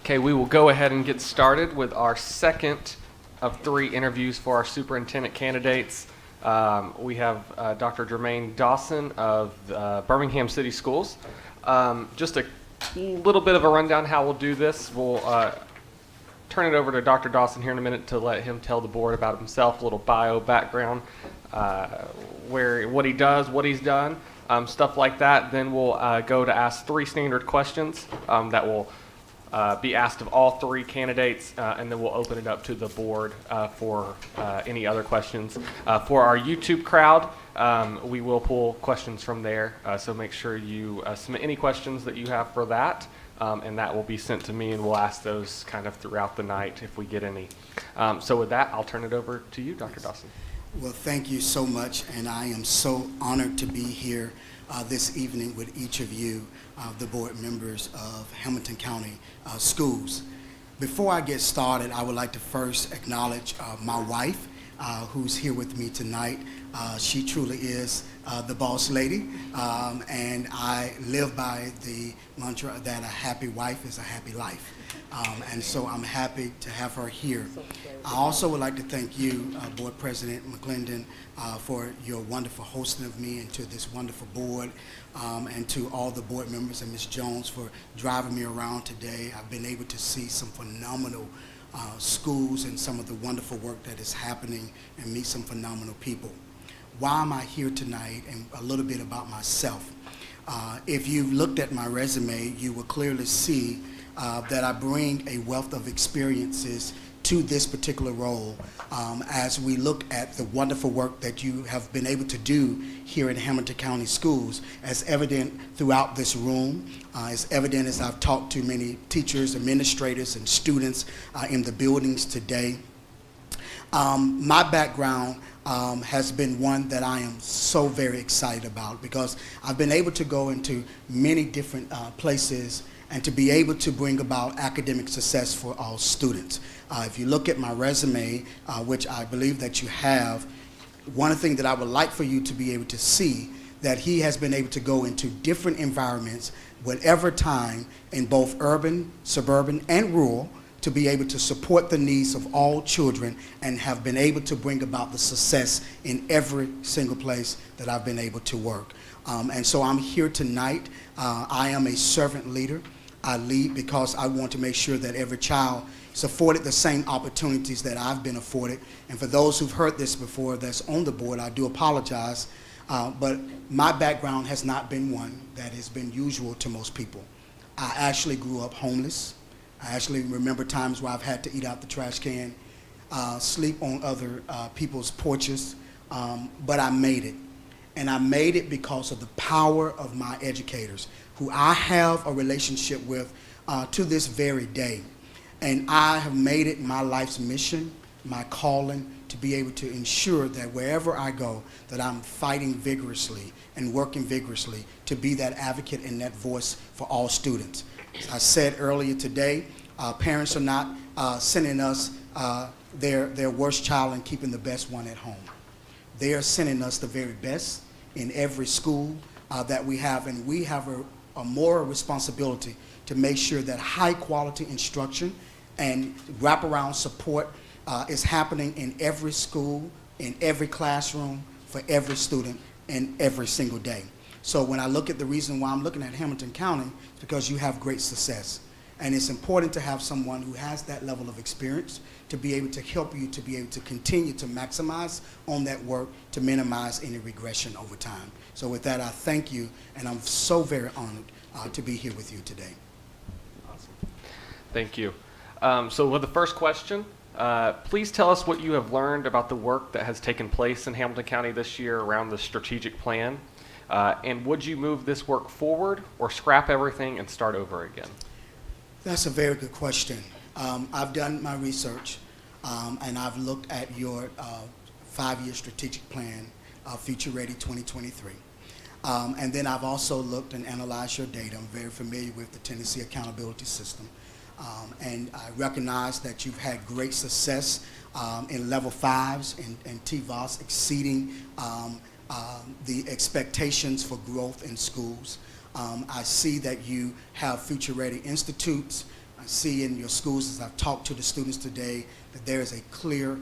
Okay, we will go ahead and get started with our second of 3 interviews for our superintendent candidates. We have Dr. Jermaine Dawson of Birmingham City Schools. Just a little bit of a rundown how we'll do this. We'll turn it over to Dr. Dawson here in a minute to let him tell the board about himself, a little bio background, what he does, what he's done, stuff like that. Then we'll go to ask 3 standard questions that will be asked of all 3 candidates, and then we'll open it up to the board for any other questions. For our YouTube crowd, we will pull questions from there, so make sure you submit any questions that you have for that, and that will be sent to me, and we'll ask those kind of throughout the night if we get any. So with that, I'll turn it over to you, Dr. Dawson. Well, thank you so much, and I am so honored to be here this evening with each of you, the board members of Hamilton County Schools. Before I get started, I would like to first acknowledge my wife, who's here with me tonight. She truly is the boss lady, and I live by the mantra that a happy wife is a happy life. And so I'm happy to have her here. I also would like to thank you, Board President McClendon, for your wonderful hosting of me and to this wonderful board, and to all the board members and Ms. Jones for driving me around today. I've been able to see some phenomenal schools and some of the wonderful work that is happening and meet some phenomenal people. Why am I here tonight, and a little bit about myself. If you've looked at my resume, you will clearly see that I bring a wealth of experiences to this particular role as we look at the wonderful work that you have been able to do here in Hamilton County Schools, as evident throughout this room, as evident as I've talked to many teachers, administrators, and students in the buildings today. My background has been one that I am so very excited about, because I've been able to go into many different places and to be able to bring about academic success for all students. If you look at my resume, which I believe that you have, one thing that I would like for you to be able to see, that he has been able to go into different environments, whatever time, in both urban, suburban, and rural, to be able to support the needs of all children and have been able to bring about the success in every single place that I've been able to work. And so I'm here tonight. I am a servant leader. I lead because I want to make sure that every child is afforded the same opportunities that I've been afforded. And for those who've heard this before that's on the board, I do apologize, but my background has not been one that has been usual to most people. I actually grew up homeless. I actually remember times where I've had to eat out the trash can, sleep on other people's porches, but I made it. And I made it because of the power of my educators, who I have a relationship with to this very day. And I have made it my life's mission, my calling, to be able to ensure that wherever I go, that I'm fighting vigorously and working vigorously to be that advocate and that voice for all students. As I said earlier today, parents are not sending us their worst child and keeping the best one at home. They are sending us the very best in every school that we have, and we have a moral responsibility to make sure that high quality instruction and wraparound support is happening in every school, in every classroom, for every student, and every single day. So when I look at the reason why I'm looking at Hamilton County, it's because you have great success. And it's important to have someone who has that level of experience to be able to help you to be able to continue to maximize on that work to minimize any regression over time. So with that, I thank you, and I'm so very honored to be here with you today. Awesome. Thank you. So with the first question, please tell us what you have learned about the work that has taken place in Hamilton County this year around the strategic plan, and would you move this work forward or scrap everything and start over again? That's a very good question. I've done my research, and I've looked at your 5-year strategic plan, Future Ready 2023. And then I've also looked and analyzed your data. I'm very familiar with the Tennessee Accountability System. And I recognize that you've had great success in level 5s and TVOS exceeding the expectations for growth in schools. I see that you have Future Ready Institutes, I see in your schools as I've talked to the students today that there is a clear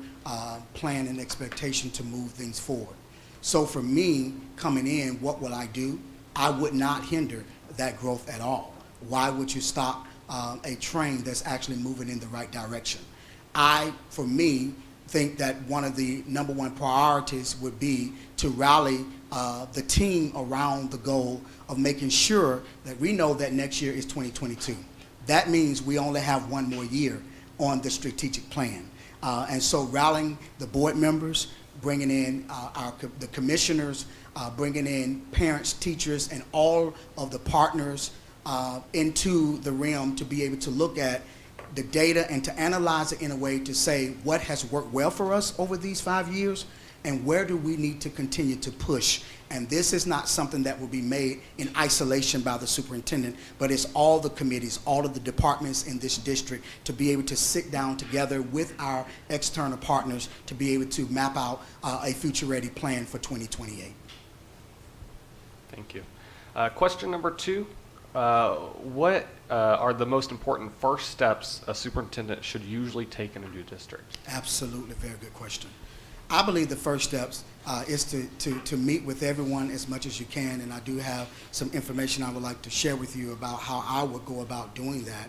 plan and expectation to move things forward. So for me, coming in, what will I do? I would not hinder that growth at all. Why would you stop a train that's actually moving in the right direction? For me, think that one of the number one priorities would be to rally the team around the goal of making sure that we know that next year is 2022. That means we only have one more year on the strategic plan. And so rallying the board members, bringing in the commissioners, bringing in parents, teachers, and all of the partners into the realm to be able to look at the data and to analyze it in a way to say what has worked well for us over these 5 years and where do we need to continue to push. And this is not something that will be made in isolation by the superintendent, but it's all the committees, all of the departments in this district to be able to sit down together with our external partners to be able to map out a future-ready plan for 2028. Thank you. Question number 2. What are the most important first steps a superintendent should usually take in a new district? Absolutely, very good question. I believe the first steps is to meet with everyone as much as you can, and I do have some information I would like to share with you about how I would go about doing that.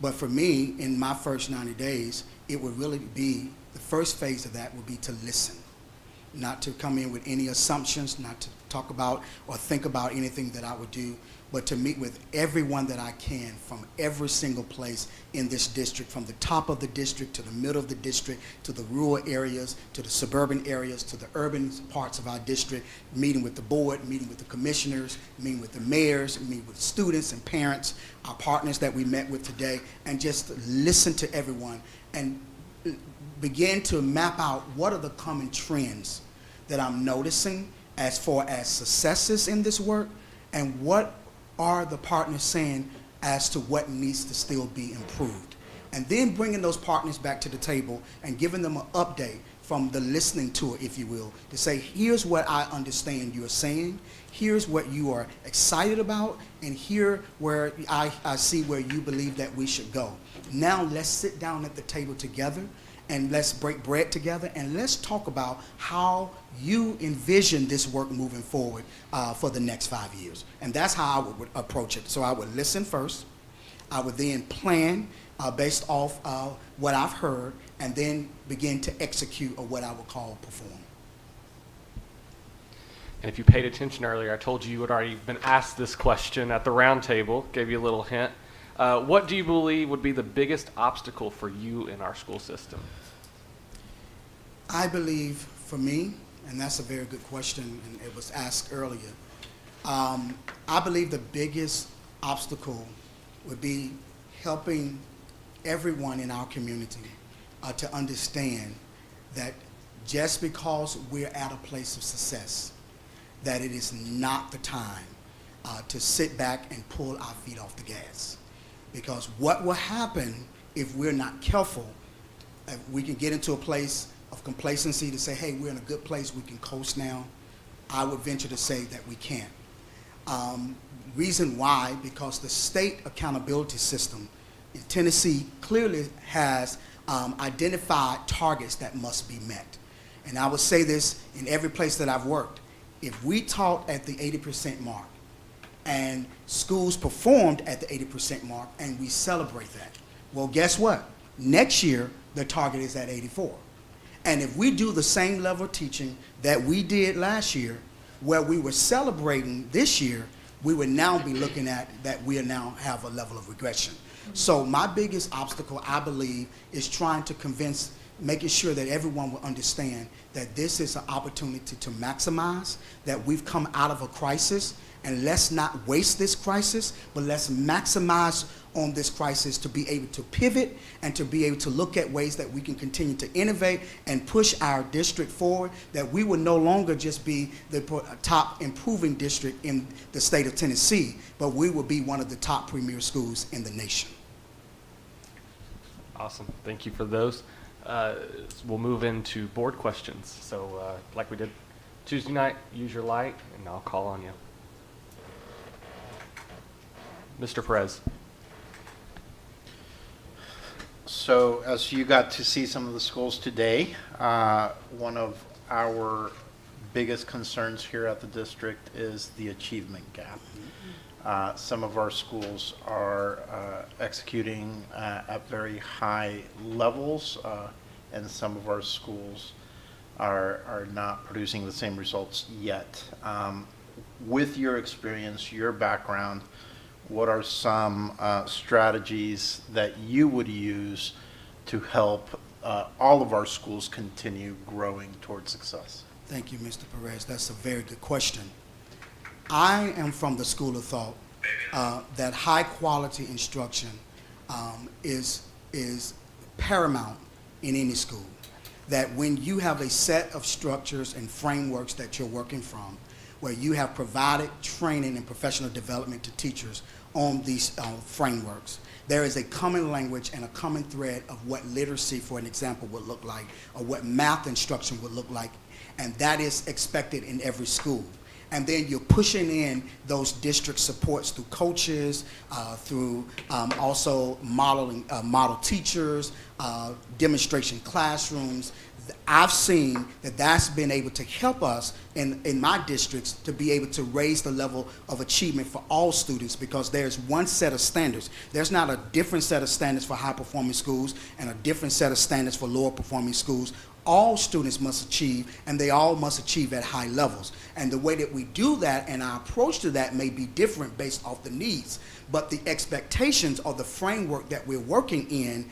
But for me, in my first 90 days, it would really be, the first phase of that would be to listen. Not to come in with any assumptions, not to talk about or think about anything that I would do, but to meet with everyone that I can from every single place in this district, from the top of the district to the middle of the district, to the rural areas, to the suburban areas, to the urban parts of our district, meeting with the board, meeting with the commissioners, meeting with the mayors, meeting with students and parents, our partners that we met with today, and just listen to everyone and begin to map out what are the common trends that I'm noticing as far as successes in this work, and what are the partners saying as to what needs to still be improved. And then bringing those partners back to the table and giving them an update from the listening tour, if you will, to say, here's what I understand you're saying, here's what you are excited about, and here where I see where you believe that we should go. Now let's sit down at the table together and let's break bread together, and let's talk about how you envision this work moving forward for the next 5 years. And that's how I would approach it. So I would listen first. I would then plan based off what I've heard, and then begin to execute or what I would call perform. And if you paid attention earlier, I told you had already been asked this question at the round table, gave you a little hint. What do you believe would be the biggest obstacle for you in our school system? I believe, for me, and that's a very good question, and it was asked earlier, I believe the biggest obstacle would be helping everyone in our community to understand that just because we're at a place of success, that it is not the time to sit back and pull our feet off the gas. Because what will happen if we're not careful, we can get into a place of complacency to say, hey, we're in a good place, we can coast now. I would venture to say that we can't. Reason why, because the state accountability system in Tennessee clearly has identified targets that must be met. And I would say this in every place that I've worked. If we taught at the 80% mark and schools performed at the 80% mark and we celebrate that, well, guess what? Next year, the target is at 84. And if we do the same level of teaching that we did last year, where we were celebrating this year, we would now be looking at that we now have a level of regression. So my biggest obstacle, I believe, is trying to convince, making sure that everyone will understand that this is an opportunity to maximize, that we've come out of a crisis, and let's not waste this crisis, but let's maximize on this crisis to be able to pivot and to be able to look at ways that we can continue to innovate and push our district forward, that we will no longer just be the top improving district in the state of Tennessee, but we will be one of the top premier schools in the nation. Awesome. Thank you for those. We'll move into board questions. So like we did Tuesday night, use your light, and I'll call on you. Mr. Perez. So as you got to see some of the schools today, one of our biggest concerns here at the district is the achievement gap. Some of our schools are executing at very high levels, and some of our schools are not producing the same results yet. With your experience, your background, what are some strategies that you would use to help all of our schools continue growing towards success? Thank you, Mr. Perez. That's a very good question. I am from the school of thought that high quality instruction is paramount in any school. That when you have a set of structures and frameworks that you're working from, where you have provided training and professional development to teachers on these frameworks, there is a common language and a common thread of what literacy, for an example, would look like, or what math instruction would look like, and that is expected in every school. And then you're pushing in those district supports through coaches, through also model teachers, demonstration classrooms. I've seen that that's been able to help us in my districts to be able to raise the level of achievement for all students, because there's one set of standards. There's not a different set of standards for high-performing schools and a different set of standards for lower-performing schools. All students must achieve, and they all must achieve at high levels. And the way that we do that and our approach to that may be different based off the needs, but the expectations or the framework that we're working in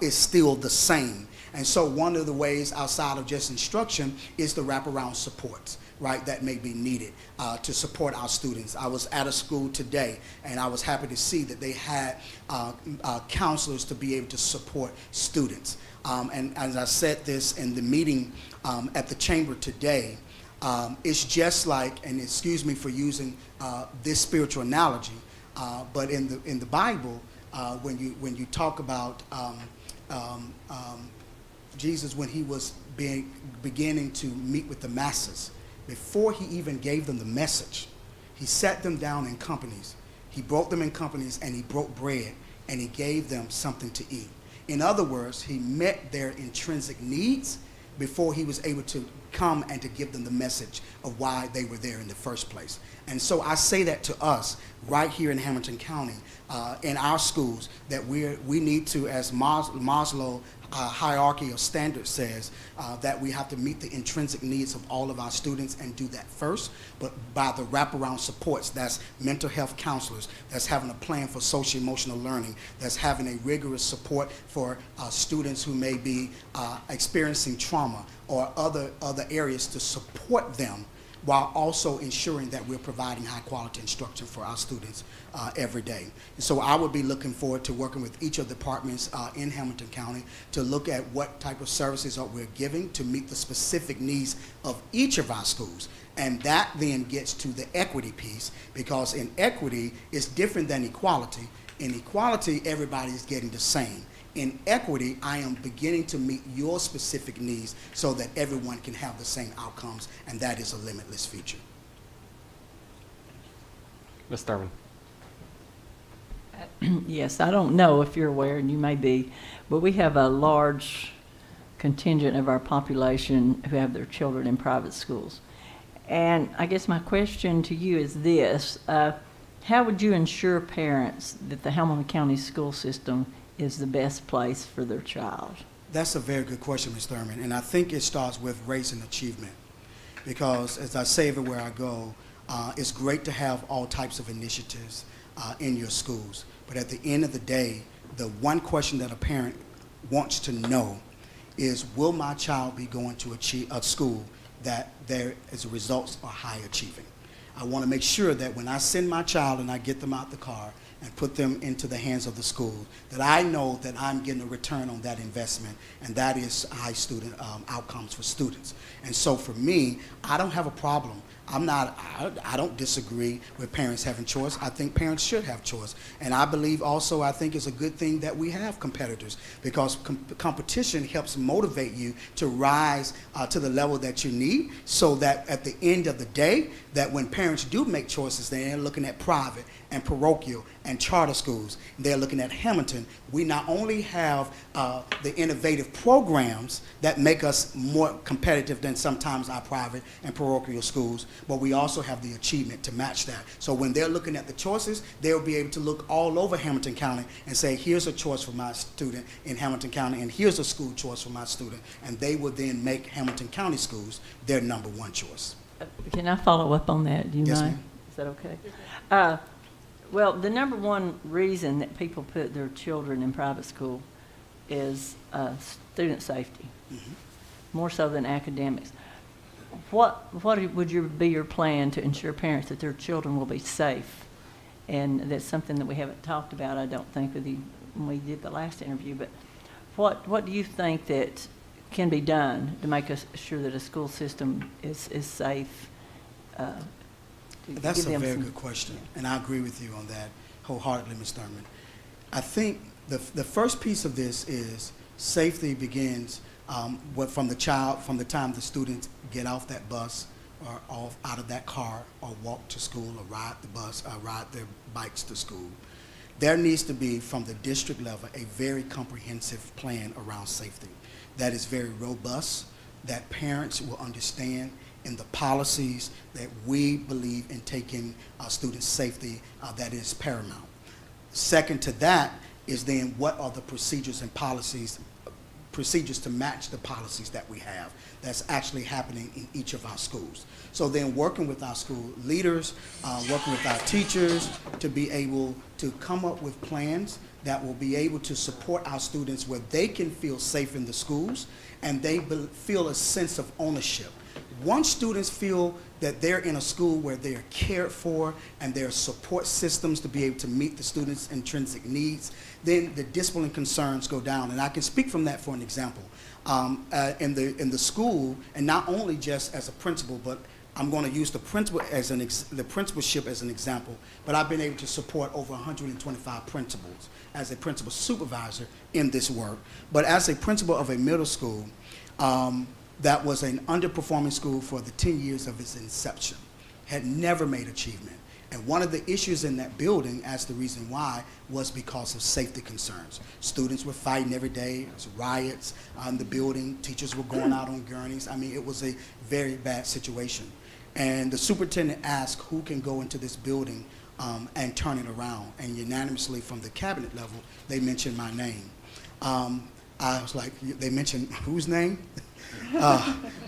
is still the same. And so one of the ways outside of just instruction is the wraparound supports, right, that may be needed to support our students. I was at a school today, and I was happy to see that they had counselors to be able to support students. And as I said this in the meeting at the chamber today, it's just like, and excuse me for using this spiritual analogy, but in the Bible, when you talk about Jesus, when he was beginning to meet with the masses, before he even gave them the message, he sat them down in companies. He broke them in companies, and he broke bread, and he gave them something to eat. In other words, he met their intrinsic needs before he was able to come and to give them the message of why they were there in the first place. And so I say that to us right here in Hamilton County, in our schools, that we need to, as Maslow hierarchy or standard says, that we have to meet the intrinsic needs of all of our students and do that first, but by the wraparound supports, that's mental health counselors, that's having a plan for social emotional learning, that's having a rigorous support for students who may be experiencing trauma or other areas to support them, while also ensuring that we're providing high quality instruction for our students every day. And so I would be looking forward to working with each of the departments in Hamilton County to look at what type of services we're giving to meet the specific needs of each of our schools. And that then gets to the equity piece, because in equity, it's different than equality. In equality, everybody is getting the same. In equity, I am beginning to meet your specific needs so that everyone can have the same outcomes, and that is a limitless future. Ms. Thurman. Yes, I don't know if you're aware, and you may be, but we have a large contingent of our population who have their children in private schools. And I guess my question to you is this: how would you ensure parents that the Hamilton County school system is the best place for their child? That's a very good question, Ms. Thurman, and I think it starts with raising achievement, because as I say everywhere I go, it's great to have all types of initiatives in your schools, but at the end of the day, the one question that a parent wants to know is, will my child be going to a school that there as a results are high achieving? I want to make sure that when I send my child and I get them out the car and put them into the hands of the school, that I know that I'm getting a return on that investment, and that is high student outcomes for students. And so for me, I don't have a problem. I don't disagree with parents having choice. I think parents should have choice. And I believe also, I think it's a good thing that we have competitors, because competition helps motivate you to rise to the level that you need, so that at the end of the day, that when parents do make choices, they're looking at private and parochial and charter schools. They're looking at Hamilton. We not only have the innovative programs that make us more competitive than sometimes our private and parochial schools, but we also have the achievement to match that. So when they're looking at the choices, they'll be able to look all over Hamilton County and say, here's a choice for my student in Hamilton County, and here's a school choice for my student, and they will then make Hamilton County schools their number one choice. Can I follow up on that? Do you Yes, mind? ma'am. Is that okay? Well, the number one reason that people put their children in private school is student safety, more so than academics. What would be your plan to ensure parents that their children will be safe? And that's something that we haven't talked about, I don't think, with you when we did the last interview. But what do you think that can be done to make us sure that a school system is safe? That's a very good question, and I agree with you on that wholeheartedly, Ms. Thurman. I think the first piece of this is safety begins from the time the students get off that bus or out of that car or walk to school or ride the bus or ride their bikes to school. There needs to be, from the district level, a very comprehensive plan around safety that is very robust, that parents will understand in the policies that we believe in taking student safety that is paramount. Second to that is then what are the procedures and procedures to match the policies that we have that's actually happening in each of our schools. So then working with our school leaders, working with our teachers to be able to come up with plans that will be able to support our students where they can feel safe in the schools and they feel a sense of ownership. Once students feel that they're in a school where they are cared for and there are support systems to be able to meet the students' intrinsic needs, then the discipline concerns go down. And I can speak from that for an example. In the school, and not only just as a principal, but I'm going to use the principal as the principalship as an example, but I've been able to support over 125 principals as a principal supervisor in this work. But as a principal of a middle school, that was an underperforming school for the 10 years of its inception, had never made achievement. And one of the issues in that building, as the reason why, was because of safety concerns. Students were fighting every day. There was riots in the building. Teachers were going out on gurneys. I mean, it was a very bad situation. And the superintendent asked who can go into this building and turn it around. And unanimously from the cabinet level, they mentioned my name. I was like, they mentioned whose name?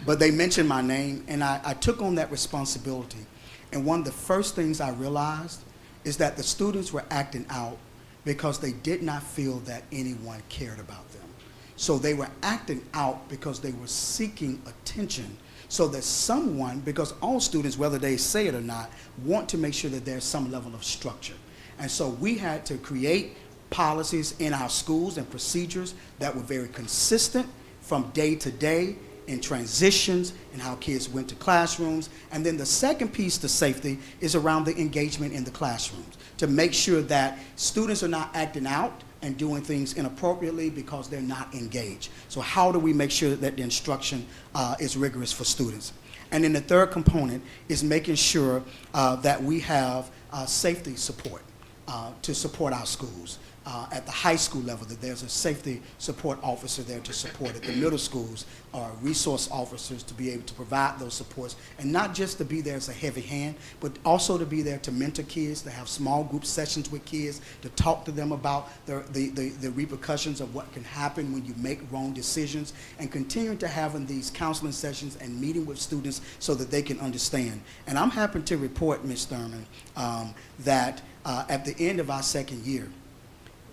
But they mentioned my name, and I took on that responsibility. And one of the first things I realized is that the students were acting out because they did not feel that anyone cared about them. So they were acting out because they were seeking attention so that someone, because all students, whether they say it or not, want to make sure that there's some level of structure. And so we had to create policies in our schools and procedures that were very consistent from day to day, in transitions and how kids went to classrooms. And then the second piece to safety is around the engagement in the classrooms, to make sure that students are not acting out and doing things inappropriately because they're not engaged. So how do we make sure that the instruction is rigorous for students? And then the third component is making sure that we have safety support to support our schools. At the high school level, that there's a safety support officer there to support it. The middle schools are resource officers to be able to provide those supports, and not just to be there as a heavy hand, but also to be there to mentor kids, to have small group sessions with kids, to talk to them about the repercussions of what can happen when you make wrong decisions, and continuing to having these counseling sessions and meeting with students so that they can understand. And I'm happy to report, Ms. Thurman, that at the end of our second year,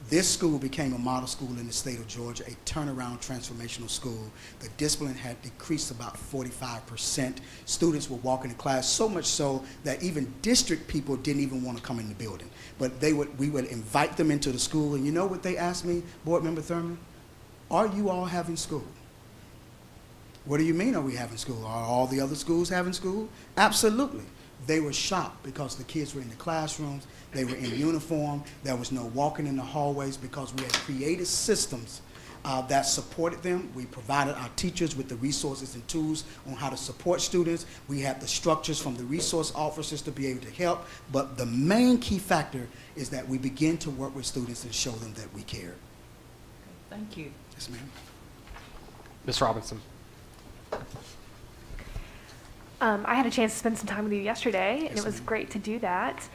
this school became a model school in the state of Georgia, a turnaround transformational school. The discipline had decreased about 45%. Students were walking in class, so much so that even district people didn't even want to come in the building. But we would invite them into the school, and you know what they asked me, Board Member Thurman? Are you all having school? What do you mean, are we having school? Are all the other schools having school? Absolutely. They were shocked because the kids were in the classrooms, they were in uniform, there was no walking in the hallways because we had created systems that supported them. We provided our teachers with the resources and tools on how to support students. We had the structures from the resource officers to be able to help. But the main key factor is that we begin to work with students and show them that we care. Thank you. Yes, ma'am. Ms. Robinson. I had a chance to spend some time with you yesterday, and Yes, it was ma'am. great to do that.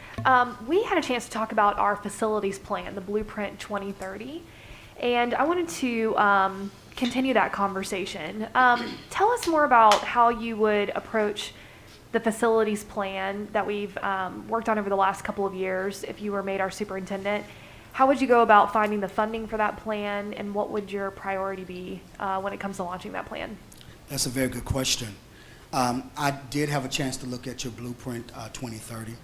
We had a chance to talk about our facilities plan, the Blueprint 2030, and I wanted to continue that conversation. Tell us more about how you would approach the facilities plan that we've worked on over the last couple of years if you were made our superintendent. How would you go about finding the funding for that plan, and what would your priority be when it comes to launching that plan? That's a very good question. I did have a chance to look at your Blueprint 2030,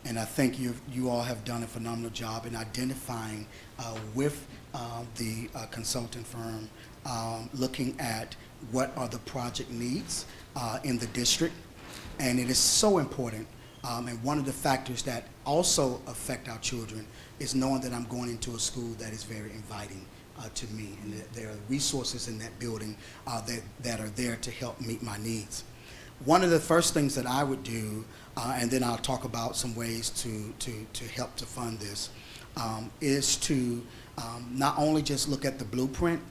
and I think you all have done a phenomenal job in identifying with the consultant firm, looking at what are the project needs in the district. And it is so important, and one of the factors that also affect our children is knowing that I'm going into a school that is very inviting to me, and that there are resources in that building that are there to help meet my needs. One of the first things that I would do, and then I'll talk about some ways to help to fund this, is to not only just look at the blueprint,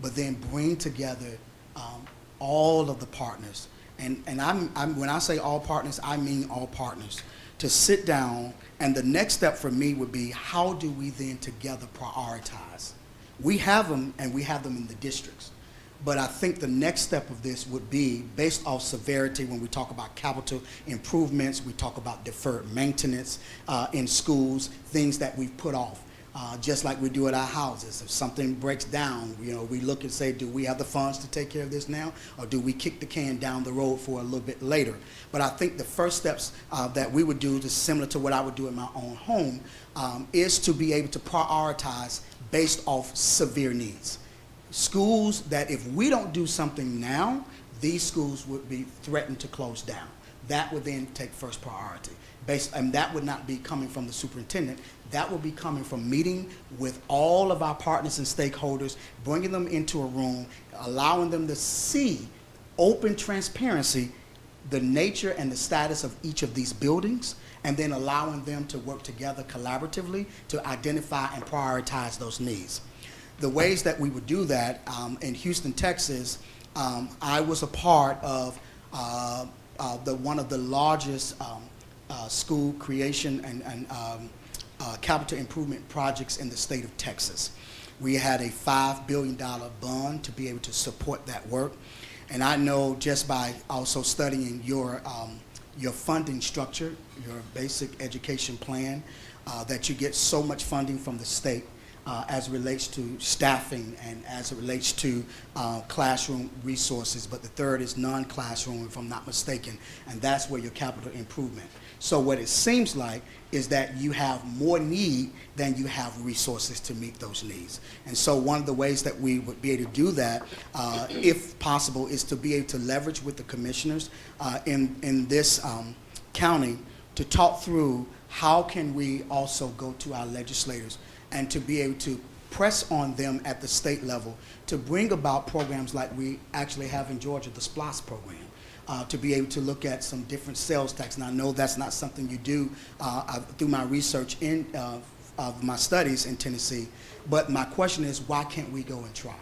but then bring together all of the partners. And when I say all partners, I mean all partners, to sit down, and the next step for me would be, how do we then together prioritize? We have them, and we have them in the districts. But I think the next step of this would be based off severity. When we talk about capital improvements, we talk about deferred maintenance in schools, things that we've put off. Just like we do at our houses. If something breaks down, we look and say, do we have the funds to take care of this now, or do we kick the can down the road for a little bit later? But I think the first steps that we would do, just similar to what I would do in my own home, is to be able to prioritize based off severe needs. Schools that if we don't do something now, these schools would be threatened to close down. That would then take first priority. And that would not be coming from the superintendent. That would be coming from meeting with all of our partners and stakeholders, bringing them into a room, allowing them to see open transparency, the nature and the status of each of these buildings, and then allowing them to work together collaboratively to identify and prioritize those needs. The ways that we would do that, in Houston, Texas, I was a part of one of the largest school creation and capital improvement projects in the state of Texas. We had a $5 billion bond to be able to support that work. And I know just by also studying your funding structure, your basic education plan, that you get so much funding from the state as it relates to staffing and as it relates to classroom resources. But the third is non-classroom, if I'm not mistaken, and that's where your capital improvement. So what it seems like is that you have more need than you have resources to meet those needs. And so one of the ways that we would be able to do that, if possible, is to be able to leverage with the commissioners in this county to talk through how can we also go to our legislators and to be able to press on them at the state level to bring about programs like we actually have in Georgia, the SPLOST program. To be able to look at some different sales tax. And I know that's not something you do through my research of my studies in Tennessee, but my question is, why can't we go and try?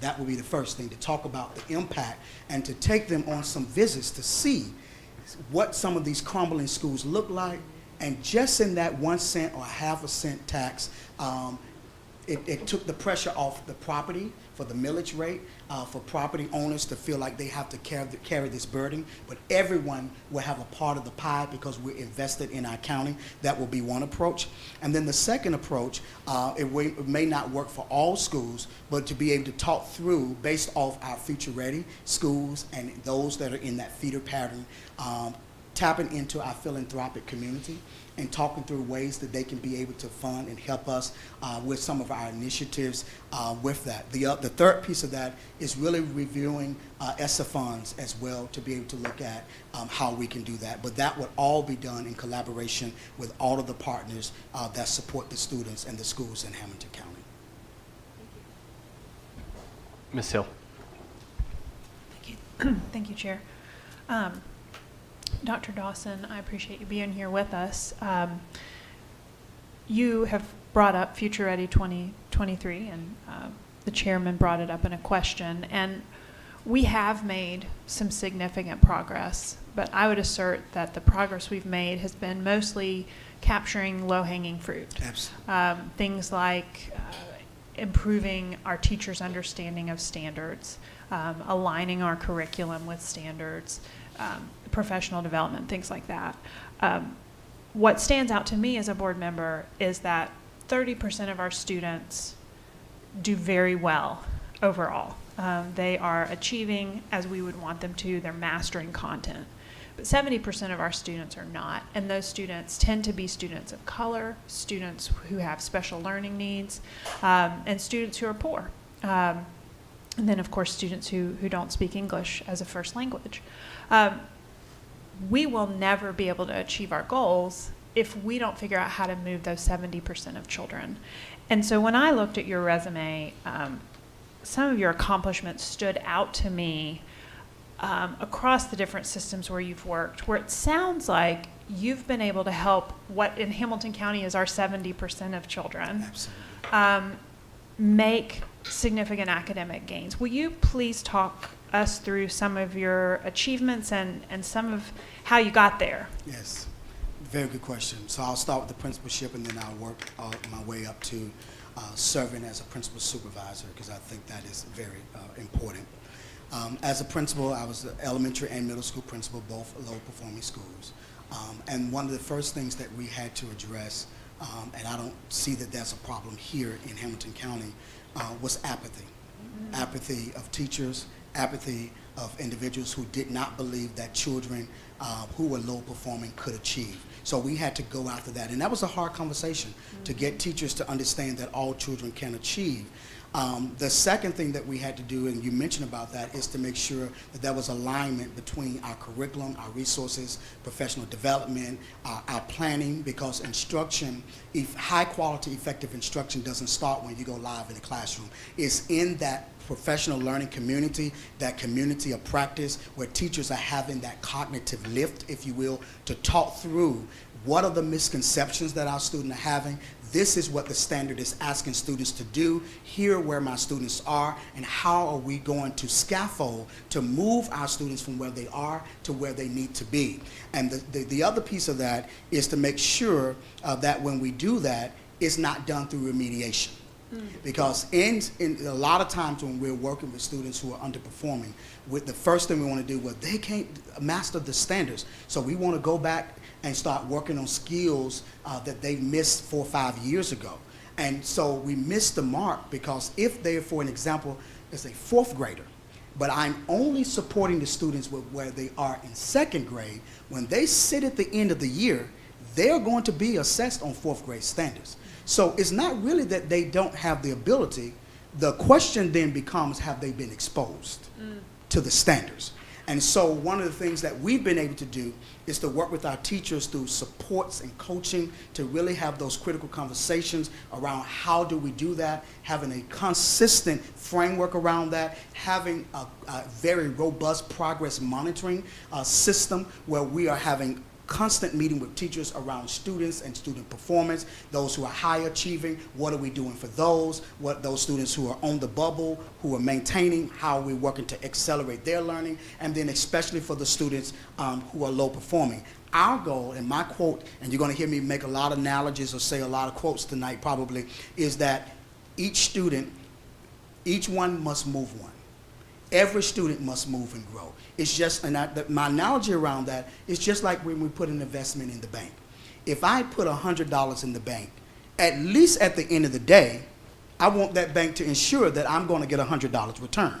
That would be the first thing, to talk about the impact and to take them on some visits to see what some of these crumbling schools look like. And just in that 1 cent or half a cent tax, it took the pressure off the property for the millage rate, for property owners to feel like they have to carry this burden, but everyone will have a part of the pie because we're invested in our county. That will be one approach. And then the second approach, it may not work for all schools, but to be able to talk through, based off our future ready schools and those that are in that feeder pattern, tapping into our philanthropic community and talking through ways that they can be able to fund and help us with some of our initiatives with that. The third piece of that is really reviewing ESSA funds as well to be able to look at how we can do that. But that would all be done in collaboration with all of the partners that support the students and the schools in Hamilton County. Ms. Hill. Thank you, Chair. Dr. Dawson, I appreciate you being here with us. You have brought up Future Ready 2023, and the chairman brought it up in a question. And we have made some significant progress, but I would assert that the progress we've made has been mostly capturing low-hanging fruit. Absolutely. Things like improving our teachers' understanding of standards, aligning our curriculum with standards, professional development, things like that. What stands out to me as a board member is that 30% of our students do very well overall. They are achieving as we would want them to. They're mastering content. But 70% of our students are not, and those students tend to be students of color, students who have special learning needs, and students who are poor. And then, of course, students who don't speak English as a first language. We will never be able to achieve our goals if we don't figure out how to move those 70% of children. And so when I looked at your resume, some of your accomplishments stood out to me across the different systems where you've worked, where it sounds like you've been able to help what in Hamilton County is our 70% of children. Absolutely. Make significant academic gains. Will you please talk us through some of your achievements and some of how you got there? Yes, very good question. So I'll start with the principalship, and then I'll work my way up to serving as a principal supervisor, because I think that is very important. As a principal, I was the elementary and middle school principal, both low-performing schools. And one of the first things that we had to address, and I don't see that that's a problem here in Hamilton County, was apathy. Apathy of teachers, apathy of individuals who did not believe that children who were low performing could achieve. So we had to go after that. And that was a hard conversation to get teachers to understand that all children can achieve. The second thing that we had to do, and you mentioned about that, is to make sure that there was alignment between our curriculum, our resources, professional development, our planning, because instruction, high quality, effective instruction doesn't start when you go live in the classroom. It's in that professional learning community, that community of practice where teachers are having that cognitive lift, if you will, to talk through what are the misconceptions that our students are having. This is what the standard is asking students to do. Here where my students are, and how are we going to scaffold to move our students from where they are to where they need to be. And the other piece of that is to make sure that when we do that, it's not done through remediation. Because in a lot of times when we're working with students who are underperforming, the first thing we want to do, well, they can't master the standards. So we want to go back and start working on skills that they missed 4 or 5 years ago. And so we missed the mark, because if they, for an example, is a 4th grader, but I'm only supporting the students with where they are in 2nd grade, when they sit at the end of the year, they're going to be assessed on 4th grade standards. So it's not really that they don't have the ability. The question then becomes, have they been exposed to the standards? And so one of the things that we've been able to do is to work with our teachers through supports and coaching to really have those critical conversations around how do we do that, having a consistent framework around that, having a very robust progress monitoring system where we are having constant meeting with teachers around students and student performance, those who are high achieving, what are we doing for those, what those students who are on the bubble, who are maintaining, how are we working to accelerate their learning, and then especially for the students who are low performing. Our goal, and my quote, and you're going to hear me make a lot of analogies or say a lot of quotes tonight probably, is that each student, each one must move one. Every student must move and grow. It's just, and my analogy around that is just like when we put an investment in the bank. If I put $100 in the bank, at least at the end of the day, I want that bank to ensure that I'm going to get $100 return.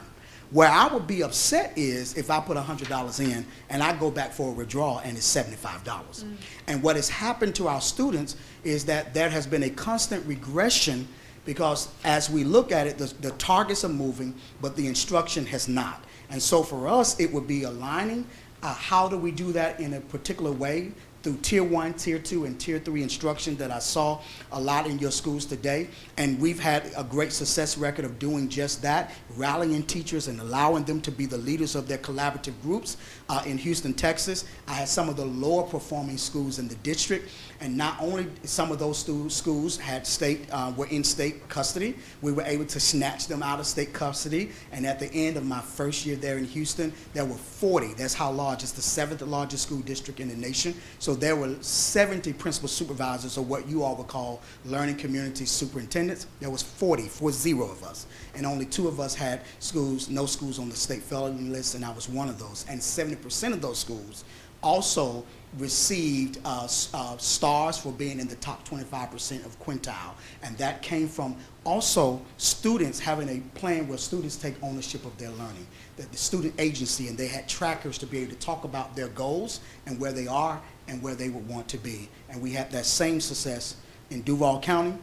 Where I would be upset is if I put $100 in and I go back for a withdrawal and it's $75. And what has happened to our students is that there has been a constant regression, because as we look at it, the targets are moving, but the instruction has not. And so for us, it would be aligning how do we do that in a particular way through Tier 1, Tier 2, and Tier 3 instruction that I saw a lot in your schools today. And we've had a great success record of doing just that, rallying teachers and allowing them to be the leaders of their collaborative groups in Houston, Texas. I had some of the lower performing schools in the district, and not only some of those schools had were in state custody, we were able to snatch them out of state custody. And at the end of my first year there in Houston, there were 40. That's how large. It's the 7th largest school district in the nation. So there were 70 principal supervisors, or what you all would call learning community superintendents. There was 40 of us. And only 2 of us had no schools on the state felony list, and I was one of those. And 70% of those schools also received stars for being in the top 25% of quintile. And that came from also students having a plan where students take ownership of their learning, the student agency, and they had trackers to be able to talk about their goals and where they are and where they would want to be. And we had that same success in Duval County,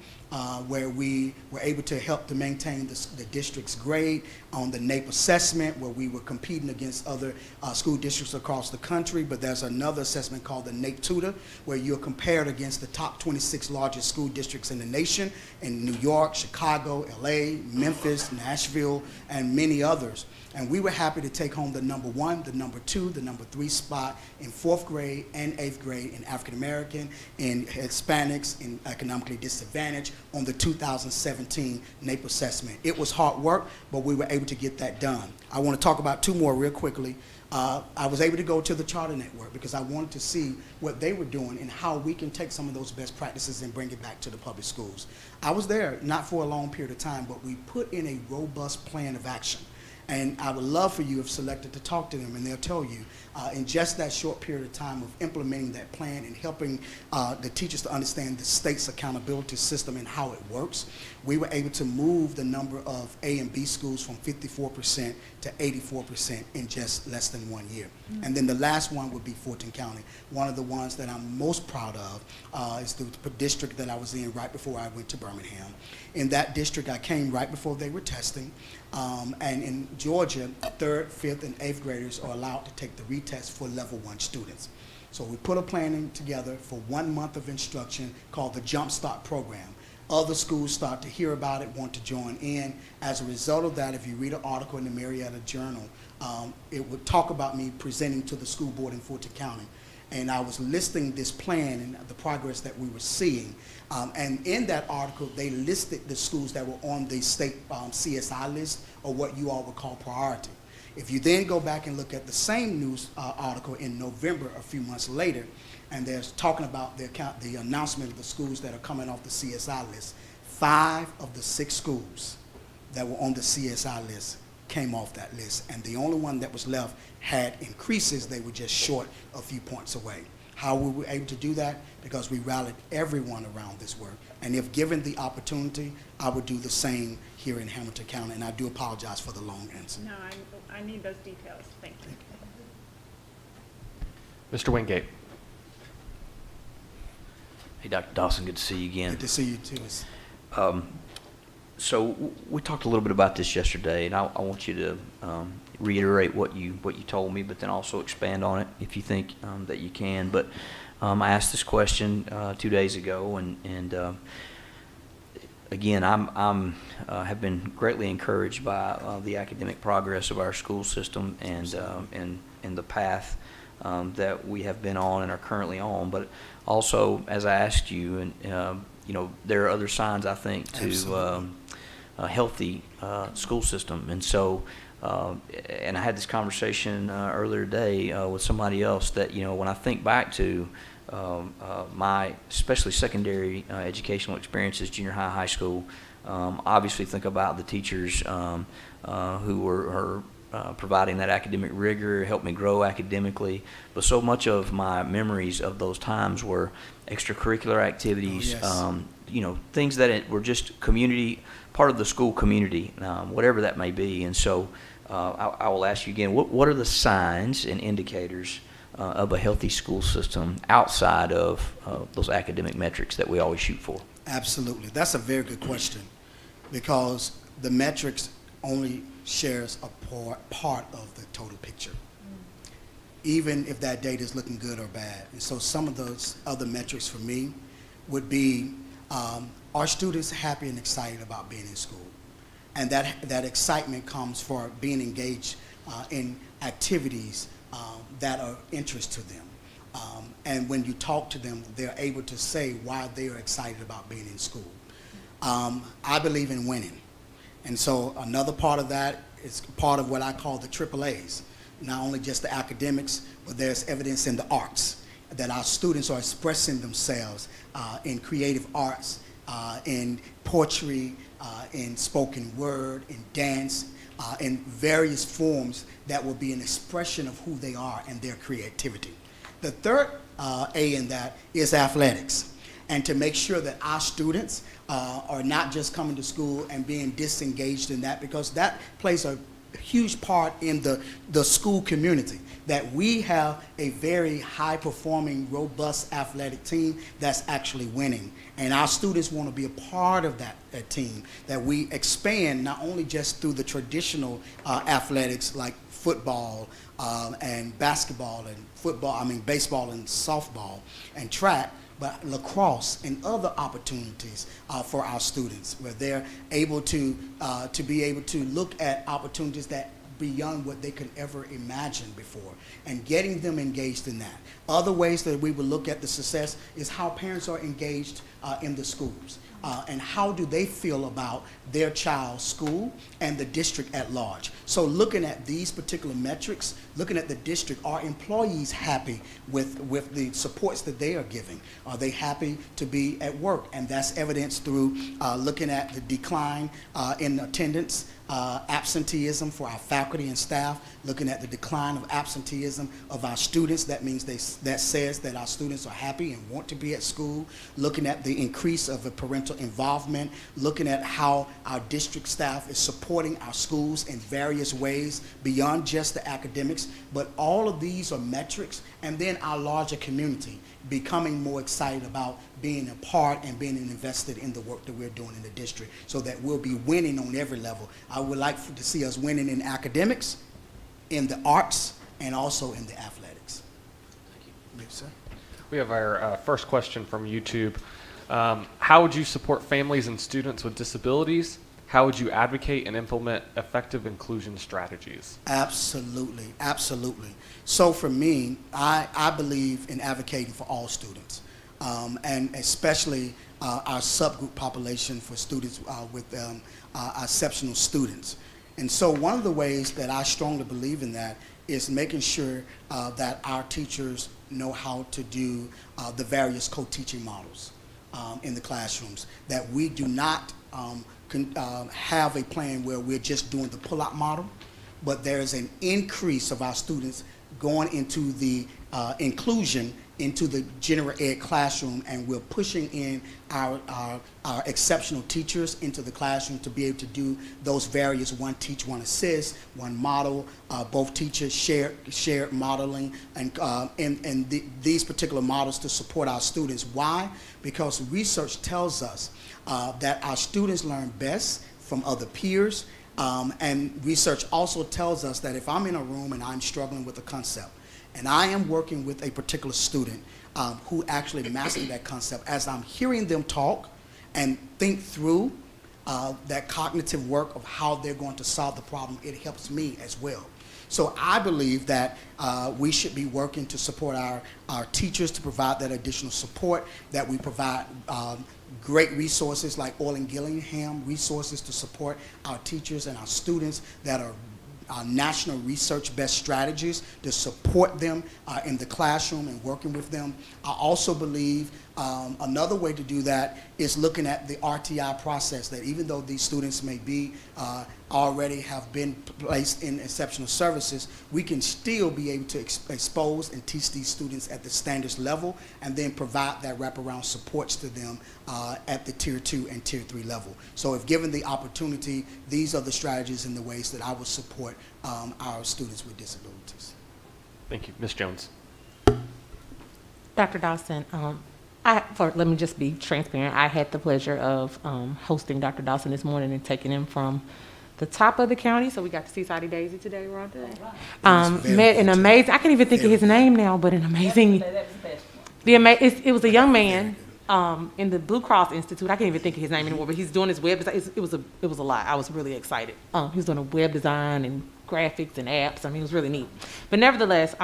where we were able to help to maintain the district's grade on the NAEP assessment, where we were competing against other school districts across the country. But there's another assessment called the NAEP Tutor, where you're compared against the top 26 largest school districts in the nation, in New York, Chicago, LA, Memphis, Nashville, and many others. And we were happy to take home the number 1, the number 2, the number 3 spot in 4th grade and 8th grade in African American, in Hispanics, in economically disadvantaged on the 2017 NAEP assessment. It was hard work, but we were able to get that done. I want to talk about 2 more real quickly. I was able to go to the Charter Network because I wanted to see what they were doing and how we can take some of those best practices and bring it back to the public schools. I was there not for a long period of time, but we put in a robust plan of action. And I would love for you, if selected, to talk to them, and they'll tell you in just that short period of time of implementing that plan and helping the teachers to understand the state's accountability system and how it works, we were able to move the number of A and B schools from 54% to 84% in just less than 1 year. Mm-hmm. And then the last one would be Fulton County. One of the ones that I'm most proud of is the district that I was in right before I went to Birmingham. In that district, I came right before they were testing. And in Georgia, 3rd, 5th, and 8th graders are allowed to take the retest for level 1 students. So we put a plan together for 1 month of instruction called the Jump Start program. Other schools start to hear about it, want to join in. As a result of that, if you read an article in the Marietta Journal, it would talk about me presenting to the school board in Fulton County. And I was listing this plan and the progress that we were seeing. And in that article, they listed the schools that were on the state CSI list, or what you all would call priority. If you then go back and look at the same news article in November, a few months later, and they're talking about the announcement of the schools that are coming off the CSI list, 5 of the 6 schools that were on the CSI list came off that list, and the only one that was left had increases. They were just short a few points away. How were we able to do that? Because we rallied everyone around this work, and if given the opportunity, I would do the same here in Hamilton County, and I do apologize for the long answer. No, I need those details. Thank you. Mr. Wingate. Hey, Dr. Dawson, good to see you again. Good to see you too. So we talked a little bit about this yesterday, and I want you to reiterate what you told me, but then also expand on it if you think that you can. But I asked this question 2 days ago, and again, I'm have been greatly encouraged by the academic progress of our school system and the path that we have been on and are currently on. But also, as I asked you, and there are other signs, I think, to a healthy school system. And so, and I had this conversation earlier today with somebody else that, when I think back to my especially secondary educational experiences, junior high, high school, obviously think about the teachers who were providing that academic rigor, helped me grow academically. But so much of my memories of those times were extracurricular activities, things that were just community, part of the school community, whatever that may be. And so I will ask you again, what are the signs and indicators of a healthy school system outside of those academic metrics that we always shoot for? Absolutely. That's a very good question, because the metrics only shares a part of the total picture. even if that data is looking good or bad. And so some of those other metrics for me would be, are students happy and excited about being in school? And that excitement comes for being engaged in activities that are interest to them. And when you talk to them, they're able to say why they are excited about being in school. I believe in winning. And so another part of that is part of what I call the AAAs. Not only just the academics, but there's evidence in the arts that our students are expressing themselves in creative arts, in poetry, in spoken word, in dance, in various forms that will be an expression of who they are and their creativity. The third A in that is athletics, and to make sure that our students are not just coming to school and being disengaged in that, because that plays a huge part in the school community, that we have a very high-performing, robust athletic team that's actually winning. And our students want to be a part of that team, that we expand not only just through the traditional athletics like football and basketball and baseball and softball and track, but lacrosse and other opportunities for our students, where they're able to be able to look at opportunities that beyond what they could ever imagine before, and getting them engaged in that. Other ways that we would look at the success is how parents are engaged in the schools. And how do they feel about their child's school and the district at large. So looking at these particular metrics, looking at the district, are employees happy with the supports that they are giving? Are they happy to be at work? And that's evidenced through looking at the decline in attendance, absenteeism for our faculty and staff, looking at the decline of absenteeism of our students. That means that says that our students are happy and want to be at school. Looking at the increase of the parental involvement, looking at how our district staff is supporting our schools in various ways beyond just the academics. But all of these are metrics, and then our larger community becoming more excited about being a part and being invested in the work that we're doing in the district, so that we'll be winning on every level. I would like to see us winning in academics, in the arts, and also in the athletics. Thank you. Yes, sir. We have our first question from YouTube. How would you support families and students with disabilities? How would you advocate and implement effective inclusion strategies? Absolutely, absolutely. So for me, I believe in advocating for all students, and especially our subgroup population for students with exceptional students. And so one of the ways that I strongly believe in that is making sure that our teachers know how to do the various co-teaching models in the classrooms, that we do not have a plan where we're just doing the pull-out model, but there's an increase of our students going into the inclusion into the general ed classroom, and we're pushing in our exceptional teachers into the classroom to be able to do those various one teach, one assist, one model, both teachers share modeling, and these particular models to support our students. Why? Because research tells us that our students learn best from other peers, and research also tells us that if I'm in a room and I'm struggling with a concept, and I am working with a particular student who actually mastered that concept, as I'm hearing them talk and think through that cognitive work of how they're going to solve the problem, it helps me as well. So I believe that we should be working to support our teachers, to provide that additional support, that we provide great resources like Oil and Gillingham resources to support our teachers and our students, that are national research best strategies to support them in the classroom and working with them. I also believe another way to do that is looking at the RTI process, that even though these students may be already have been placed in exceptional services, we can still be able to expose and teach these students at the standards level, and then provide that wraparound supports to them at the tier 2 and tier 3 level. So if given the opportunity, these are the strategies and the ways that I would support our students with disabilities. Thank you. Ms. Jones. Dr. Dawson, let me just be transparent. I had the pleasure of hosting Dr. Dawson this morning and taking him from the top of the county, so we got to see Sadie Daisy today, Rhonda. very Met an good. amazing, I can't even think of his name now, but an amazing, it was a young man in the Blue Cross Institute. I can't even think of his name anymore, but he's doing his web design. It was a lot. I was really excited. He was doing a web design and graphics and apps. I mean, it was really neat. But nevertheless,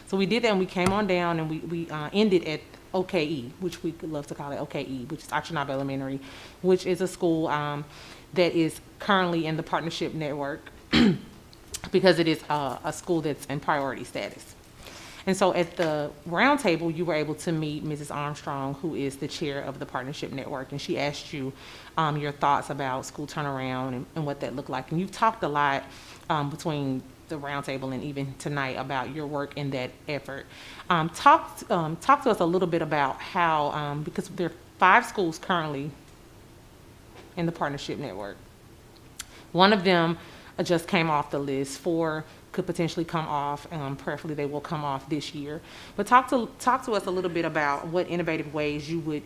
so we did that, and we came on down, and we ended at OKE, which we love to call it OKE, which is Ochinob Elementary, which is a school that is currently in the partnership network because it is a school that's in priority status. And so at the roundtable, you were able to meet Mrs. Armstrong, who is the chair of the partnership network, and she asked you your thoughts about school turnaround and what that looked like. And you've talked a lot between the roundtable and even tonight about your work in that effort. Talk to us a little bit about how, because there are 5 schools currently in the partnership network. One of them just came off the list. 4 could potentially come off. Prayerfully, they will come off this year. But talk to us a little bit about what innovative ways you would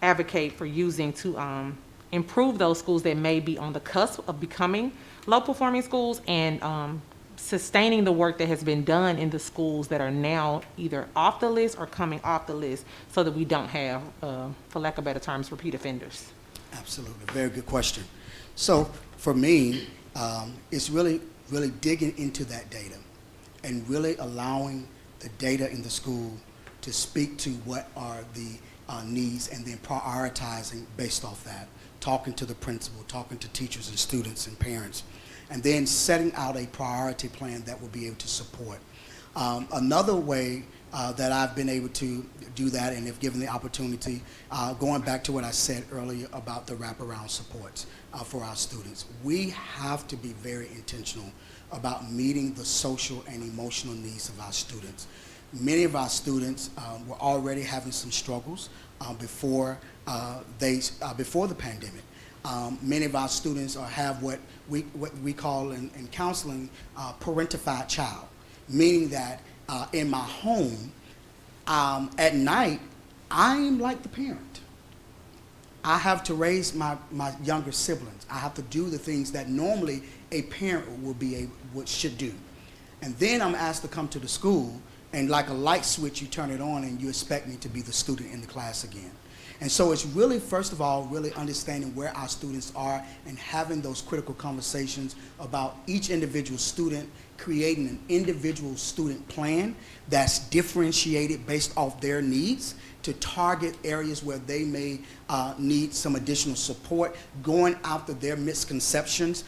advocate for using to improve those schools that may be on the cusp of becoming low-performing schools, and sustaining the work that has been done in the schools that are now either off the list or coming off the list, so that we don't have, for lack of better terms, repeat offenders. Absolutely, very good question. So for me, it's really digging into that data and really allowing the data in the school to speak to what are the needs, and then prioritizing based off that, talking to the principal, talking to teachers and students and parents, and then setting out a priority plan that will be able to support. Another way that I've been able to do that, and if given the opportunity, going back to what I said earlier about the wraparound supports for our students. We have to be very intentional about meeting the social and emotional needs of our students. Many of our students were already having some struggles before the pandemic. Many of our students have what we call in counseling parentified child, meaning that in my home, at night, I'm like the parent. I have to raise my younger siblings. I have to do the things that normally a parent should do. And then I'm asked to come to the school, and like a light switch, you turn it on and you expect me to be the student in the class again. And so it's really, first of all, really understanding where our students are and having those critical conversations about each individual student, creating an individual student plan that's differentiated based off their needs to target areas where they may need some additional support, going after their misconceptions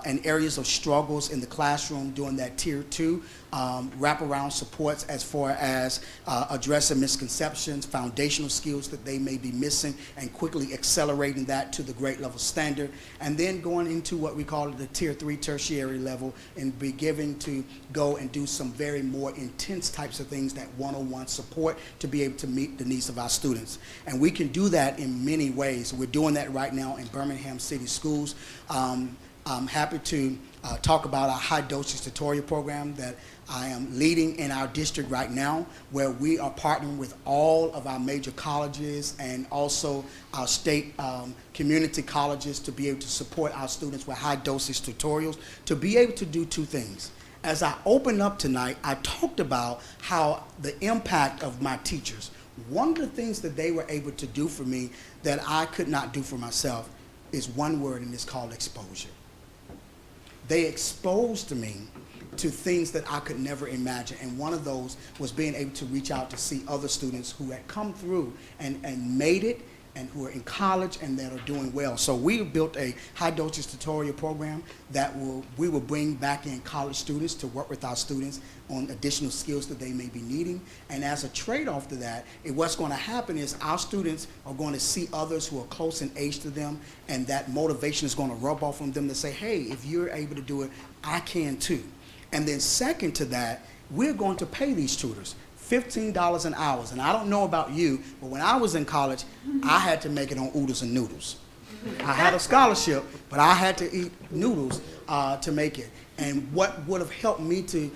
and areas of struggles in the classroom, doing that tier 2 wraparound supports as far as addressing misconceptions, foundational skills that they may be missing, and quickly accelerating that to the grade level standard, and then going into what we call the tier 3 tertiary level and beginning to go and do some very more intense types of things, that one-on-one support to be able to meet the needs of our students. And we can do that in many ways. We're doing that right now in Birmingham City Schools. I'm happy to talk about our high dosage tutorial program that I am leading in our district right now, where we are partnering with all of our major colleges and also our state community colleges to be able to support our students with high dosage tutorials, to be able to do 2 things. As I opened up tonight, I talked about how the impact of my teachers. One of the things that they were able to do for me that I could not do for myself is one word, and it's called exposure. They exposed me to things that I could never imagine, and one of those was being able to reach out to see other students who had come through and made it, and who are in college and that are doing well. So we built a high dosage tutorial program that we will bring back in college students to work with our students on additional skills that they may be needing. And as a trade-off to that, what's going to happen is our students are going to see others who are close in age to them, and that motivation is going to rub off on them to say, hey, if you're able to do it, I can too. And then second to that, we're going to pay these tutors $15 an hour. And I don't know about you, but when I was in college, I had to make it on oodles and noodles. I had a scholarship, but I had to eat noodles to make it. And what would have helped me to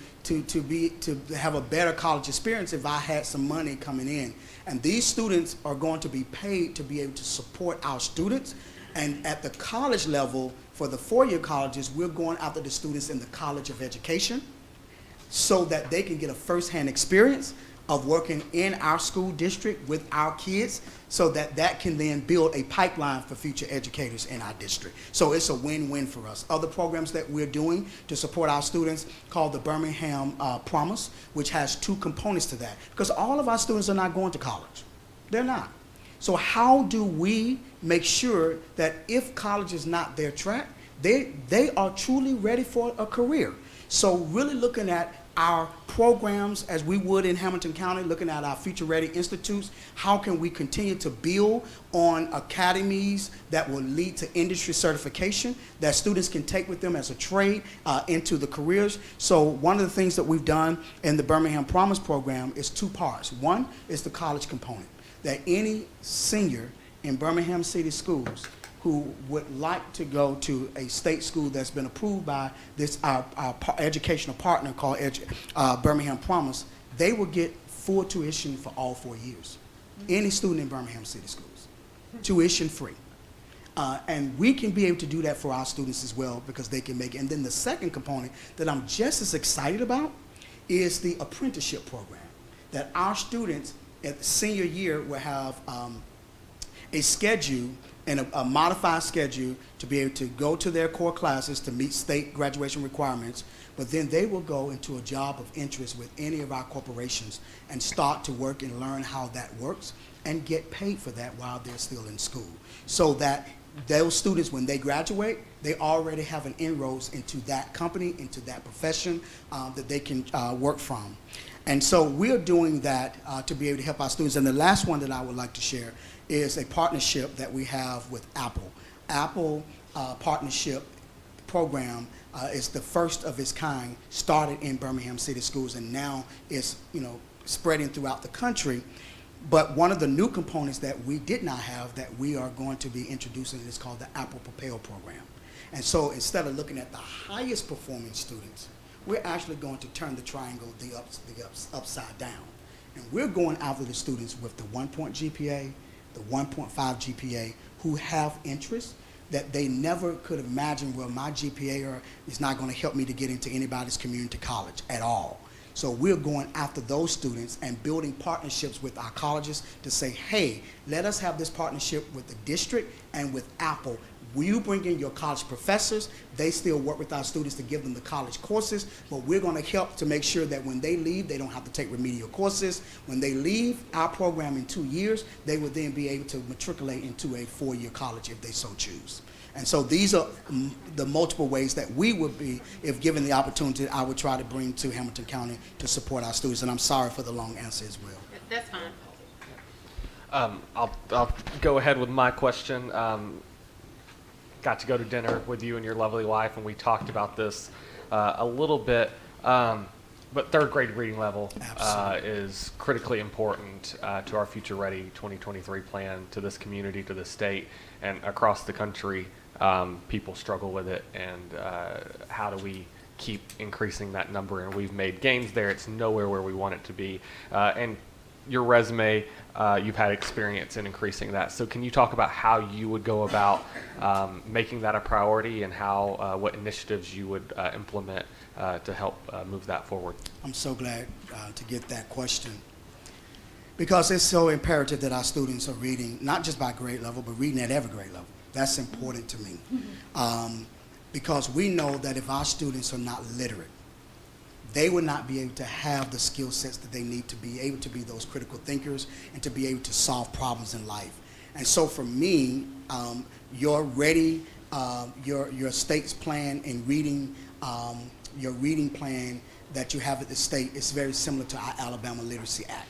have a better college experience if I had some money coming in. And these students are going to be paid to be able to support our students And at the college level, for the four-year colleges, we're going after the students in the College of Education so that they can get a firsthand experience of working in our school district with our kids, so that that can then build a pipeline for future educators in our district. So it's a win-win for us. Other programs that we're doing to support our students called the Birmingham Promise, which has two components to that, because all of our students are not going to college. They're not. So how do we make sure that if college is not their track, they are truly ready for a career? So really looking at our programs as we would in Hamilton County, looking at our Future Ready Institutes, how can we continue to build on academies that will lead to industry certification that students can take with them as a trade into the careers. So one of the things that we've done in the Birmingham Promise program is two parts. One is the college component, that any senior in Birmingham City Schools who would like to go to a state school that's been approved by this our educational partner called Birmingham Promise, they will get full tuition for all 4 years. Any student in Birmingham City Schools, tuition free. And we can be able to do that for our students as well, because they can make it. And then the second component that I'm just as excited about is the apprenticeship program, that our students at the senior year will have a schedule and a modified schedule to be able to go to their core classes to meet state graduation requirements, but then they will go into a job of interest with any of our corporations and start to work and learn how that works and get paid for that while they're still in school. So that those students, when they graduate, they already have an inroads into that company, into that profession that they can work from. And so we're doing that to be able to help our students. And the last one that I would like to share is a partnership that we have with Apple. Apple partnership program is the first of its kind, started in Birmingham City Schools, and now it's spreading throughout the country. But one of the new components that we did not have that we are going to be introducing is called the Apple Propel program. And so instead of looking at the highest performing students, we're actually going to turn the triangle upside down. And we're going after the students with the 1-point GPA, the 1.5 GPA, who have interests that they never could imagine, well, my GPA is not going to help me to get into anybody's community college at all. So we're going after those students and building partnerships with our colleges to say, hey, let us have this partnership with the district and with Apple. You bring in your college professors, they still work with our students to give them the college courses, but we're going to help to make sure that when they leave, they don't have to take remedial courses. When they leave our program in 2 years, they will then be able to matriculate into a 4-year college if they so choose. And so these are the multiple ways that we would be, if given the opportunity, I would try to bring to Hamilton County to support our students. And I'm sorry for the long answer as well. That's fine. I'll go ahead with my question. Got to go to dinner with you and your lovely wife, and we talked about this a little bit. But third grade reading level is critically important to our Future Ready 2023 plan, to this community, to the state, and across the country. People struggle with it, and how do we keep increasing that number? And we've made gains there. It's nowhere where we want it to be. And your resume, you've had experience in increasing that. So can you talk about how you would go about making that a priority, and how what initiatives you would implement to help move that forward? I'm so glad to get that question, because it's so imperative that our students are reading, not just by grade level, but reading at every grade level. That's important to me. Because we know that if our students are not literate, they will not be able to have the skill sets that they need to be able to be those critical thinkers and to be able to solve problems in life. And so for me, your state's plan in reading, your reading plan that you have at the state is very similar to our Alabama Literacy Act,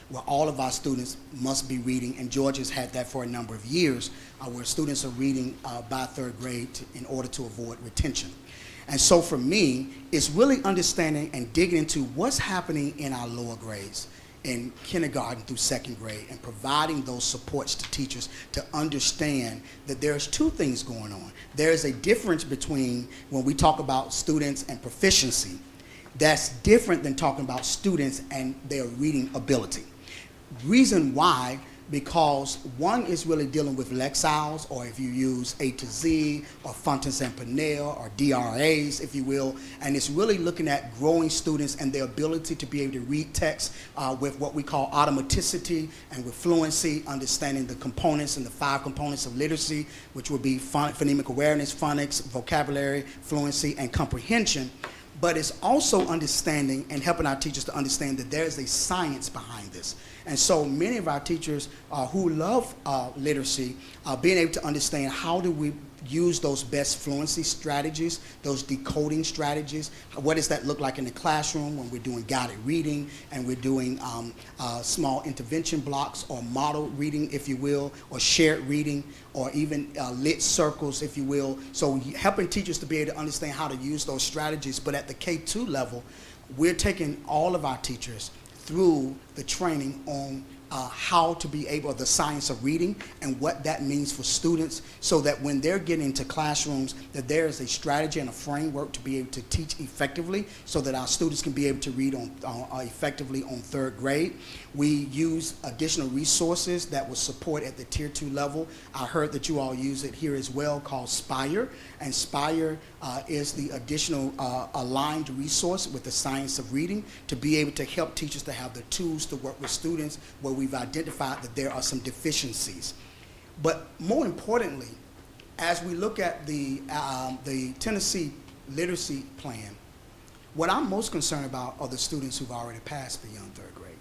where all of our students must be reading, and Georgia's had that for a number of years, where students are reading by third grade in order to avoid retention. And so for me, it's really understanding and digging into what's happening in our lower grades, in kindergarten through second grade, and providing those supports to teachers to understand that there's two things going on. There's a difference between when we talk about students and proficiency, that's different than talking about students and their reading ability. Reason why because one is really dealing with Lexile, or if you use A to Z, or Fountains and Pinnell, or DRAs, if you will, and it's really looking at growing students and their ability to be able to read text with what we call automaticity and with fluency, understanding the components and the 5 components of literacy, which would be phonemic awareness, phonics, vocabulary, fluency, and comprehension. But it's also understanding and helping our teachers to understand that there is a science behind this. And so many of our teachers who love literacy, being able to understand how do we use those best fluency strategies, those decoding strategies. What does that look like in the classroom when we're doing guided reading and we're doing small intervention blocks or model reading, if you will, or shared reading, or even lit circles, if you will. So helping teachers to be able to understand how to use those strategies. But at the K-2 level, we're taking all of our teachers through the training on how to be able, the science of reading and what that means for students, so that when they're getting into classrooms, that there is a strategy and a framework to be able to teach effectively, so that our students can be able to read effectively on 3rd grade. We use additional resources that will support at the Tier 2 level. I heard that you all use it here as well, called Spire, and Spire is the additional aligned resource with the science of reading to be able to help teachers to have the tools to work with students where we've identified that there are some deficiencies. But more importantly, as we look at the Tennessee Literacy Plan, what I'm most concerned about are the students who've already passed beyond 3rd grade.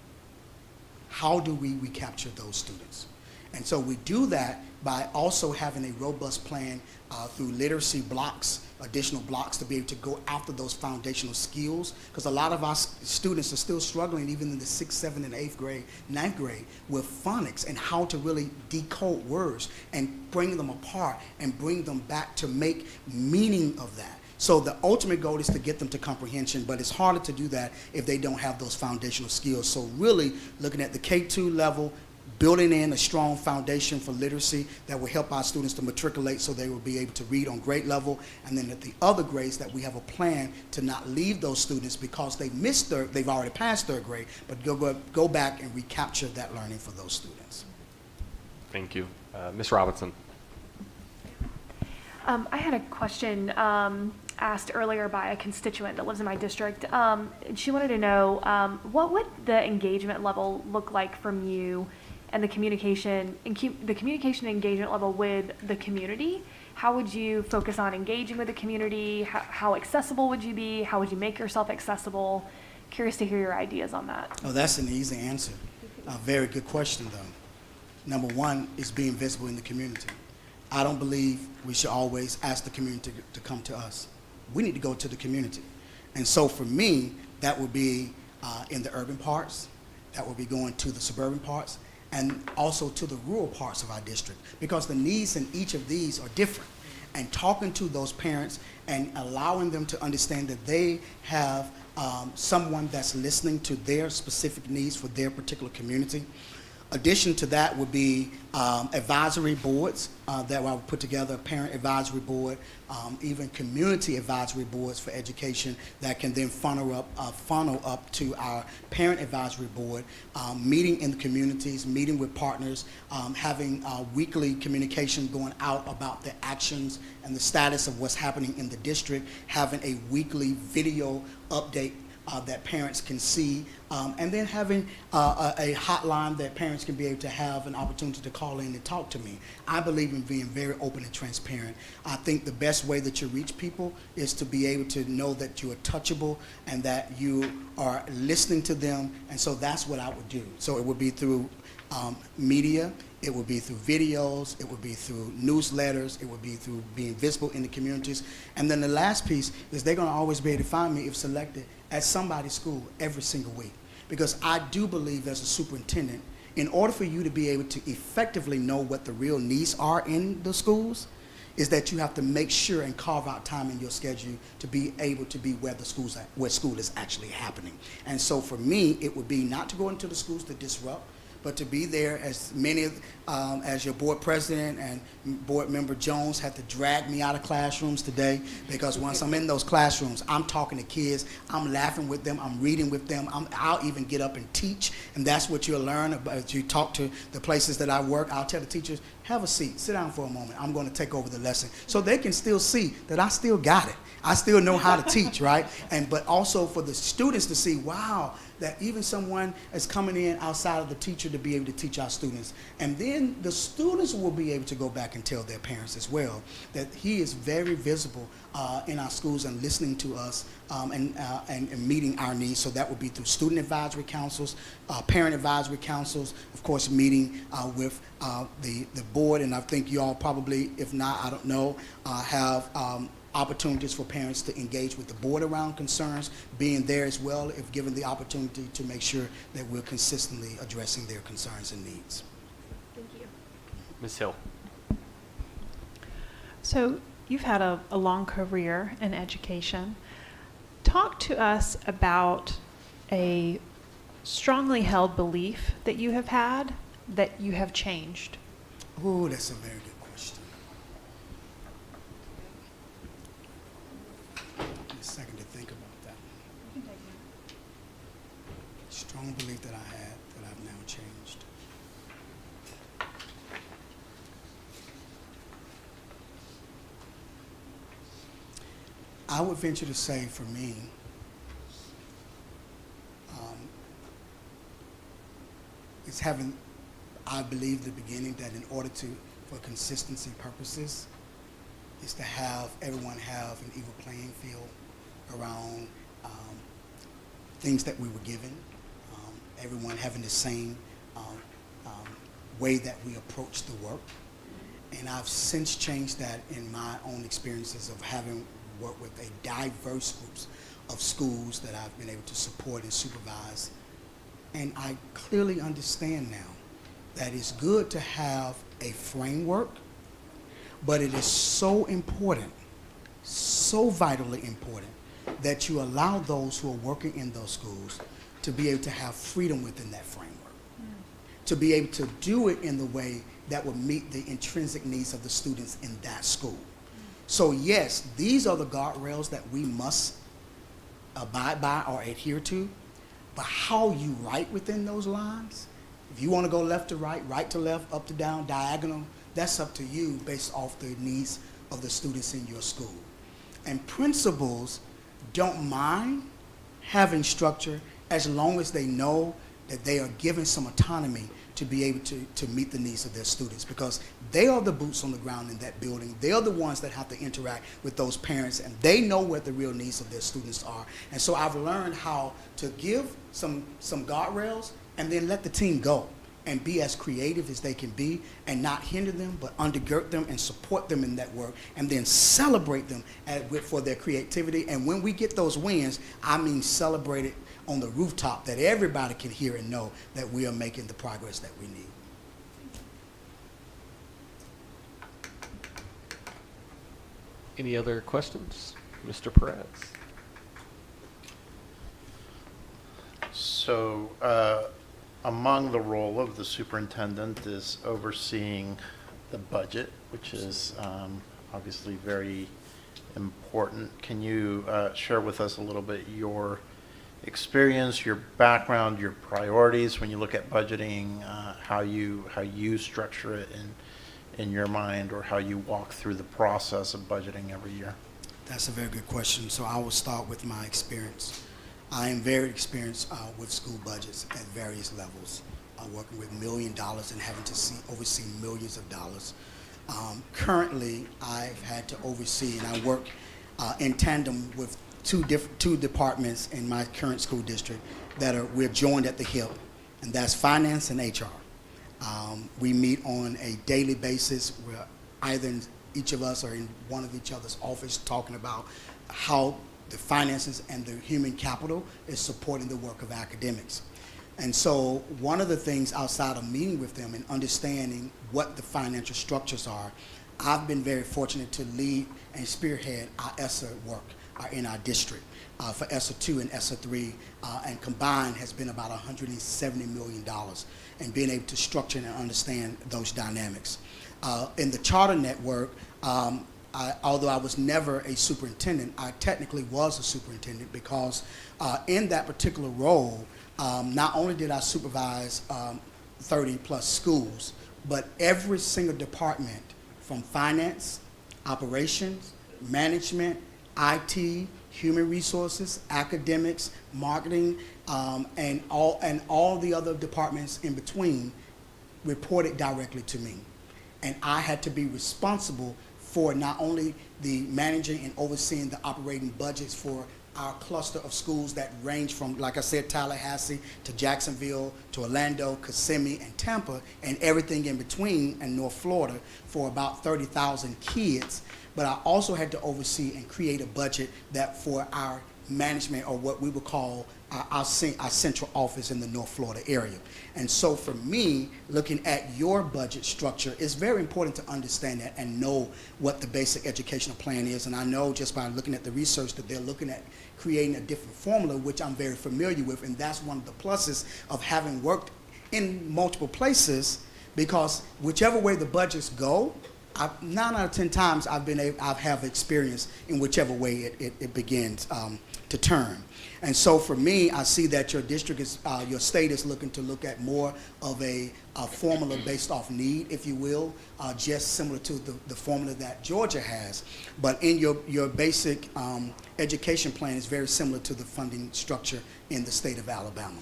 How do we recapture those students? And so we do that by also having a robust plan through literacy blocks, additional blocks, to be able to go after those foundational skills, because a lot of our students are still struggling even in the 6th, 7th, and 8th grade, 9th grade with phonics and how to really decode words and bring them apart and bring them back to make meaning of that. So the ultimate goal is to get them to comprehension, but it's harder to do that if they don't have those foundational skills. So really looking at the K-2 level, building in a strong foundation for literacy that will help our students to matriculate so they will be able to read on grade level, and then at the other grades that we have a plan to not leave those students because they've already passed 3rd grade, but go back and recapture that learning for those students. Thank you. Ms. Robinson. I had a question asked earlier by a constituent that lives in my district. She wanted to know what would the engagement level look like from you and the communication engagement level with the community? How would you focus on engaging with the community? How accessible would you be? How would you make yourself accessible? Curious to hear your ideas on that. Oh, that's an easy answer. A very good question, though. Number one is being visible in the community. I don't believe we should always ask the community to come to us. We need to go to the community. And so for me, that would be in the urban parts, that would be going to the suburban parts, and also to the rural parts of our district, because the needs in each of these are different. And talking to those parents and allowing them to understand that they have someone that's listening to their specific needs for their particular community. Addition to that would be advisory boards that I would put together, a parent advisory board, even community advisory boards for education that can then funnel up to our parent advisory board, meeting in the communities, meeting with partners, having weekly communication going out about the actions and the status of what's happening in the district, having a weekly video update that parents can see, and then having a hotline that parents can be able to have an opportunity to call in and talk to me. I believe in being very open and transparent. I think the best way that you reach people is to be able to know that you are touchable and that you are listening to them, and so that's what I would do. So it would be through media, it would be through videos, it would be through newsletters, it would be through being visible in the communities. And then the last piece is they're going to always be able to find me if selected at somebody's school every single week. Because I do believe as a superintendent, in order for you to be able to effectively know what the real needs are in the schools, is that you have to make sure and carve out time in your schedule to be able to be where school is actually happening. And so for me, it would be not to go into the schools to disrupt, but to be there, as many as your board president and board member Jones had to drag me out of classrooms today, because once I'm in those classrooms, I'm talking to kids, I'm laughing with them, I'm reading with them, I'll even get up and teach, and that's what you'll learn as you talk to the places that I work. I'll tell the teachers, have a seat, sit down for a moment, I'm going to take over the lesson, so they can still see that I still got it. I still know how to teach, right? But also for the students to see, wow, that even someone is coming in outside of the teacher to be able to teach our students. And then the students will be able to go back and tell their parents as well that he is very visible in our schools and listening to us and meeting our needs. So that would be through student advisory councils, parent advisory councils, of course, meeting with the board. And I think you all probably, if not, I don't know, have opportunities for parents to engage with the board around concerns, being there as well if given the opportunity to make sure that we're consistently addressing their concerns and needs. Thank you. Ms. Hill. So you've had a long career in education. Talk to us about a strongly held belief that you have had that you have changed. Oh, that's a very good question. Give me a second to think about that. Strong belief that I had that I've now changed. I would venture to say for me, it's having, I believe, the beginning that in order for consistency purposes, is to have everyone have an equal playing field around things that we were given, everyone having the same way that we approach the work. And I've since changed that in my own experiences of having worked with a diverse groups of schools that I've been able to support and supervise. And I clearly understand now that it's good to have a framework, but it is so important, so vitally important, that you allow those who are working in those schools to be able to have freedom within that framework, to be able to do it in the way that would meet the intrinsic needs of the students in that school. So yes, these are the guardrails that we must abide by or adhere to, but how you write within those lines, if you want to go left to right, right to left, up to down, diagonal, that's up to you based off the needs of the students in your school. And principals don't mind having structure as long as they know that they are given some autonomy to be able to meet the needs of their students, because they are the boots on the ground in that building. They are the ones that have to interact with those parents, and they know what the real needs of their students are. And so I've learned how to give some guardrails and then let the team go and be as creative as they can be and not hinder them, but undergird them and support them in that work, and then celebrate them for their creativity. And when we get those wins, I mean celebrate it on the rooftop, that everybody can hear and know that we are making the progress that we need. Any other questions? Mr. Perez. So among the role of the superintendent is overseeing the budget, which is obviously very important. Can you share with us a little bit your experience, your background, your priorities when you look at budgeting, how you structure it in your mind, or how you walk through the process of budgeting every year? That's a very good question. So I will start with my experience. I am very experienced with school budgets at various levels, working with $1 million and having to oversee millions of dollars. Currently, I've had to oversee, and I work in tandem with two departments in my current school district we're joined at the hip, and that's finance and HR. We meet on a daily basis. We're either in each of us or in one of each other's office talking about how the finances and the human capital is supporting the work of academics. And so one of the things outside of meeting with them and understanding what the financial structures are, I've been very fortunate to lead and spearhead our ESSA work in our district for ESSA 2 and ESSA 3, and combined has been about $170 million, and being able to structure and understand those dynamics. In the charter network, although I was never a superintendent, I technically was a superintendent because in that particular role, not only did I supervise 30 plus schools, but every single department from finance, operations, management, IT, human resources, academics, marketing, and all the other departments in between reported directly to me. And I had to be responsible for not only the managing and overseeing the operating budgets for our cluster of schools that range from, like I said, Tallahassee to Jacksonville to Orlando, Kissimmee, and Tampa, and everything in between in North Florida for about 30,000 kids. But I also had to oversee and create a budget that for our management, or what we would call our central office in the North Florida area. And so for me, looking at your budget structure, it's very important to understand that and know what the basic educational plan is. And I know just by looking at the research that they're looking at creating a different formula, which I'm very familiar with, and that's one of the pluses of having worked in multiple places, because whichever way the budgets go, 9 out of 10 times I have experience in whichever way it begins to turn. And so for me, I see that your district is, your state is looking to look at more of a formula based off need, if you will, just similar to the formula that Georgia has. But in your basic education plan is very similar to the funding structure in the state of Alabama.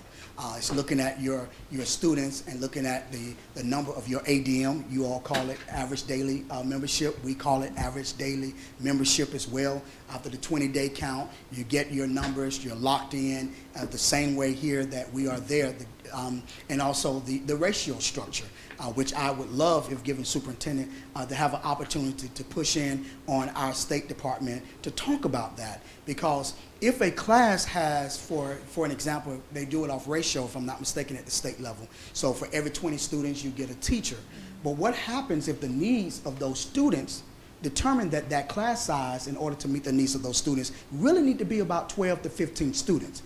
It's looking at your students and looking at the number of your ADM. You all call it average daily membership. We call it average daily membership as well. After the 20-day count, you get your numbers. You're locked in the same way here that we are there. And also the ratio structure, which I would love, if given superintendent, to have an opportunity to push in on our State Department to talk about that. Because if a class has, for an example, they do it off ratio, if I'm not mistaken, at the state level. So for every 20 students, you get a teacher. But what happens if the needs of those students determine that class size, in order to meet the needs of those students, really need to be about 12 to 15 students?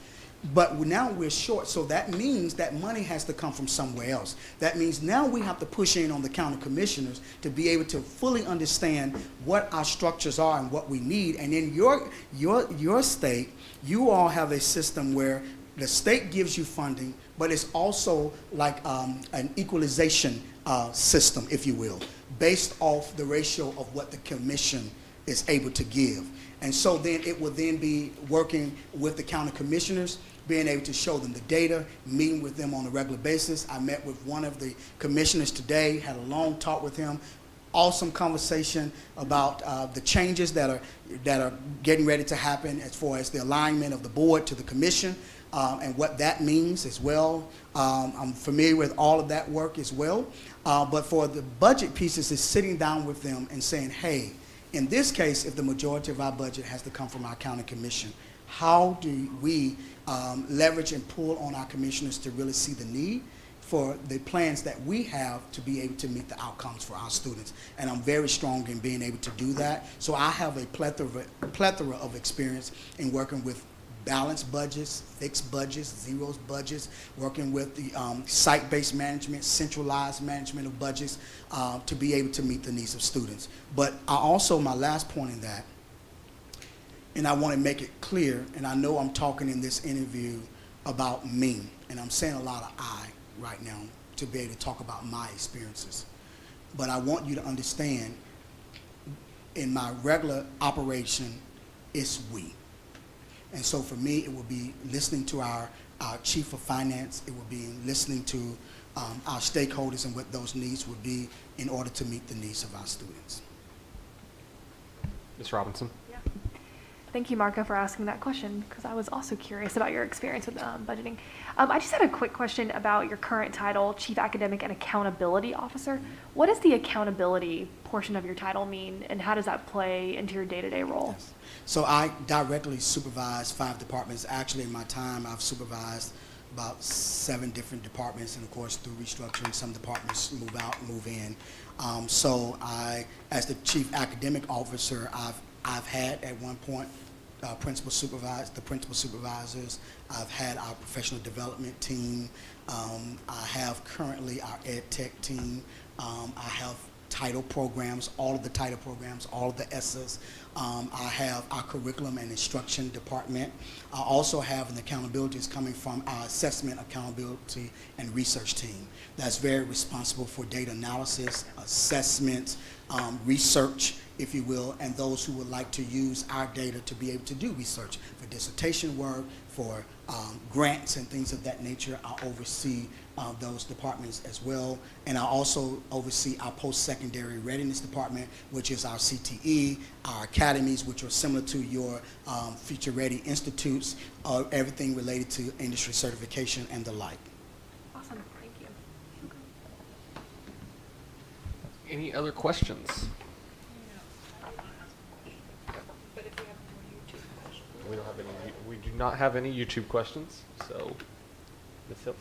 But now we're short, so that means that money has to come from somewhere else. That means now we have to push in on the county commissioners to be able to fully understand what our structures are and what we need. And in your state, you all have a system where the state gives you funding, but it's also like an equalization system, if you will, based off the ratio of what the commission is able to give. And so then it will then be working with the county commissioners, being able to show them the data, meeting with them on a regular basis. I met with one of the commissioners today, had a long talk with him, awesome conversation about the changes that are getting ready to happen as far as the alignment of the board to the commission and what that means as well. I'm familiar with all of that work as well. But for the budget pieces, is sitting down with them and saying, hey, in this case, if the majority of our budget has to come from our county commission, how do we leverage and pull on our commissioners to really see the need for the plans that we have to be able to meet the outcomes for our students? And I'm very strong in being able to do that. So I have a plethora of experience in working with balanced budgets, fixed budgets, zeros budgets, working with the site-based management, centralized management of budgets to be able to meet the needs of students. But I also, my last point in that, and I want to make it clear, and I know I'm talking in this interview about me, and I'm saying a lot of I right now to be able to talk about my experiences. But I want you to understand, in my regular operation, it's we. And so for me, it will be listening to our chief of finance. It will be listening to our stakeholders and what those needs would be in order to meet the needs of our students. Ms. Robinson? Yeah. Thank you, Marco, for asking that question, because I was also curious about your experience with budgeting. I just had a quick question about your current title, Chief Academic and Accountability Officer. What does the accountability portion of your title mean, and how does that play into your day-to-day role? Yes. So I directly supervise 5 departments. Actually, in my time, I've supervised about 7 different departments, and of course, through restructuring, some departments move out, move in. So I, as the chief academic officer, I've had at one point the principal supervisors. I've had our professional development team. I have currently our ed tech team. I have title programs, all of the title programs, all of the ESSAs. I have our curriculum and instruction department. I also have an accountabilities coming from our assessment, accountability, and research team that's very responsible for data analysis, assessment, research, if you will, and those who would like to use our data to be able to do research for dissertation work, for grants and things of that nature. I oversee those departments as well. And I also oversee our post-secondary readiness department, which is our CTE, our academies, which are similar to your Future Ready Institutes, everything related to industry certification and the like. Awesome, thank you. Any other questions? We don't have any. We do not have any YouTube questions. So, Ms. Hill.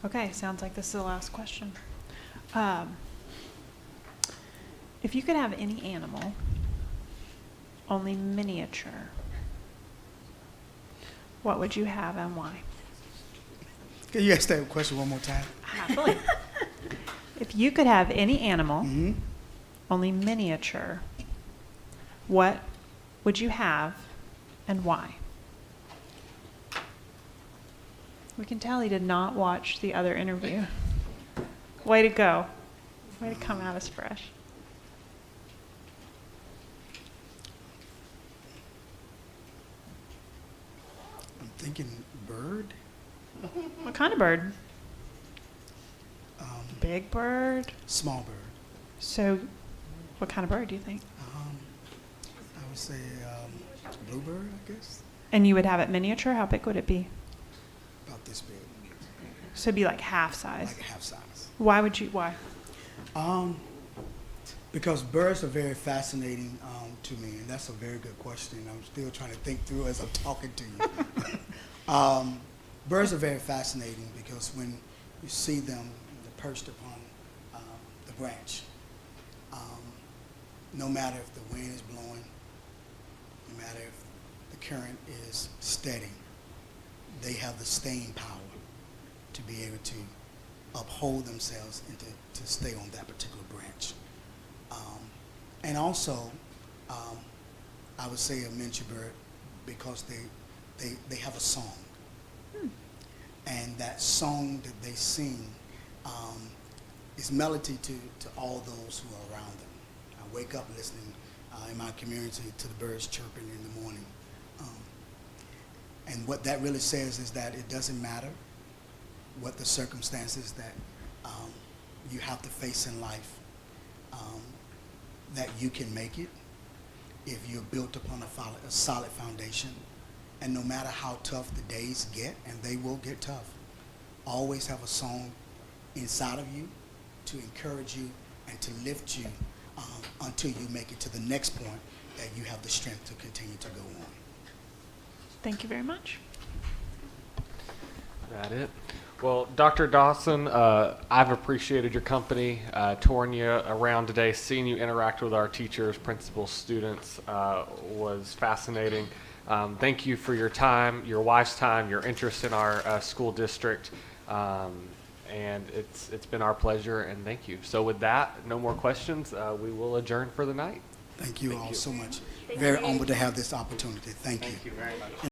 Okay, sounds like this is the last question. If you could have any animal, only miniature, what would you have and why? Can you ask that question one more time? Happily. If you could have any animal, Mm-hmm. only miniature, what would you have and why? We can tell he did not watch the other interview. Way to go. Way to come at us fresh. I'm thinking bird. What kind of bird? Um, Big bird? Small bird. So, what kind of bird do you think? I would say bluebird, I guess. And you would have it miniature? How big would it be? About this big, So it'd be like half size. like a half size. Why would you, why? Because birds are very fascinating to me, and that's a very good question. I'm still trying to think through as I'm talking to you. Birds are very fascinating because when you see them perched upon the branch, no matter if the wind is blowing, no matter if the current is steady, they have the staying power to be able to uphold themselves and to stay on that particular branch. And also, I would say a miniature bird because they have a song. And that song that they sing is melody to all those who are around them. I wake up listening in my community to the birds chirping in the morning. And what that really says is that it doesn't matter what the circumstances that you have to face in life, that you can make it if you're built upon a solid foundation. And no matter how tough the days get, and they will get tough, always have a song inside of you to encourage you and to lift you until you make it to the next point that you have the strength to continue to go on. Thank you very much. That it? Well, Dr. Dawson, I've appreciated your company, touring you around today, seeing you interact with our teachers, principals, students was fascinating. Thank you for your time, your wife's time, your interest in our school district, and it's been our pleasure, and thank you. So with that, no more questions. We will adjourn for the night. Thank you all so much. Thank Very you. humbled to have this opportunity. Thank you. Thank you very much.